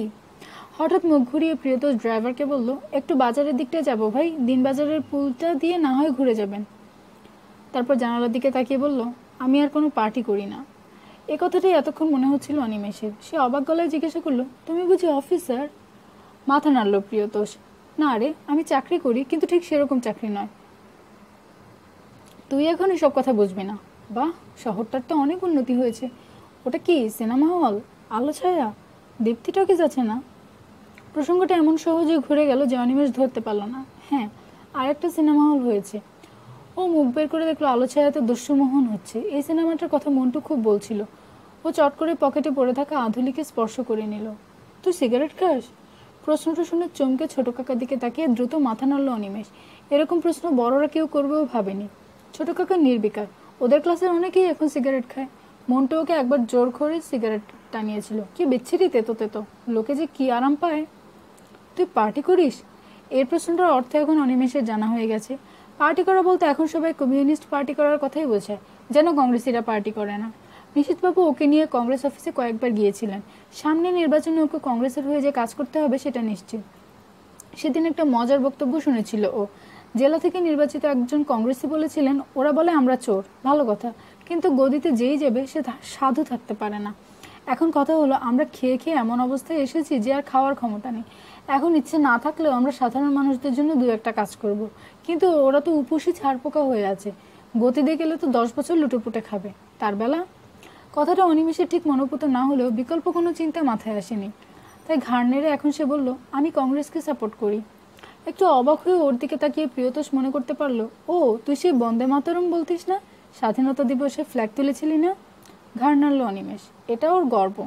হঠাৎ মুখ ঘুরিয়ে প্রিয়তোষ ড্রাইভারকে বলল, একটু বাজারের দিকটায় যাবো ভাই, দিনবাজারের পুলটা দিয়ে না হয় ঘুরে যাবেন। তারপর জানালার দিকে তাকিয়ে বলল, আমি আর কোনো পার্টি করি না। এ কথাটাই এতক্ষণ মনে হচ্ছিল অনিমেষের। সে অবাক গলায় জিজ্ঞাসা করলো, তুমি বুঝি অফিসার? মাথা নাড়ল প্রিয়তোষ। না রে, আমি চাকরি করি, কিন্তু ঠিক সেরকম চাকরি নয়। তুই এখন এসব কথা বুঝবি না। বাহ, শহরটার তো অনেক উন্নতি হয়েছে। ওটা কি সিনেমা হল? আলো ছায়া? দীপ্তি টকিজ আছে না? প্রসঙ্গটা এমন সহজে ঘুরে গেল যে অনিমেষ ধরতে পারল না। হ্যাঁ, আর একটা সিনেমা হল হয়েছে। ও মুখ বের করে দেখলো আলো ছায়াতে দস্যুমোহন হচ্ছে। এই সিনেমাটার কথা মন্টু খুব বলছিল। ও চট করে পকেটে পড়ে থাকা আধুলিকে স্পর্শ করে নিল। তুই সিগারেট খাস? প্রশ্নটা শুনে চমকে ছোট কাকার দিকে তাকিয়ে দ্রুত মাথা নাড়ল অনিমেষ। এরকম প্রশ্ন বড়রা কেউ করবেও ভাবেনি। ছোট কাকা নির্বিকার। ওদের ক্লাসের অনেকেই এখন সিগারেট খায়। মন্টু ওকে একবার জোর করে সিগারেট টানিয়েছিল। কি বিচ্ছিরি তেতো তেতো, লোকে যে কি আরাম পায়। তুই পার্টি করিস? এর প্রশ্নটার অর্থ এখন অনিমেষের জানা হয়ে গেছে। পার্টি করা বলতে এখন সবাই কমিউনিস্ট পার্টি করার কথাই বোঝায়, যেন কংগ্রেসিরা পার্টি করে না। নিশীথবাবু ওকে নিয়ে কংগ্রেস অফিসে কয়েকবার গিয়েছিলেন। সামনে নির্বাচনে ওকে কংগ্রেসের হয়ে যে কাজ করতে হবে সেটা নিশ্চিত। সেদিন একটা মজার বক্তব্য শুনেছিল ও। জেলা থেকে নির্বাচিত একজন কংগ্রেসি বলেছিলেন, ওরা বলে আমরা চোর, ভালো কথা, কিন্তু গদিতে যেই যাবে সে সাধু থাকতে পারে না। এখন কথা হলো, আমরা খেয়ে খেয়ে এমন অবস্থায় এসেছি যে আর খাওয়ার ক্ষমতা নেই। এখন ইচ্ছে না থাকলেও আমরা সাধারণ মানুষদের জন্য দু একটা কাজ করব। কিন্তু ওরা তো উপসী ছাড়পোকা হয়ে আছে। গতি দিয়ে গেলে তো 10 বছর লুটোপুটে খাবে। তার বেলা? কথাটা অনিমেষের ঠিক মনোপুত না হলেও বিকল্প কোনো চিন্তা মাথায় আসেনি। তাই ঘাড় নেড়ে এখন সে বলল, আমি কংগ্রেসকে সাপোর্ট করি। একটু অবাক হয়ে ওর দিকে তাকিয়ে প্রিয়তোষ মনে করতে পারলো, ও তুই সেই বন্দে মাতরম বলতিস না, স্বাধীনতা দিবসে ফ্ল্যাগ তুলেছিলি না। ঘাড় নাড়ল অনিমেষ। এটা ওর গর্ব।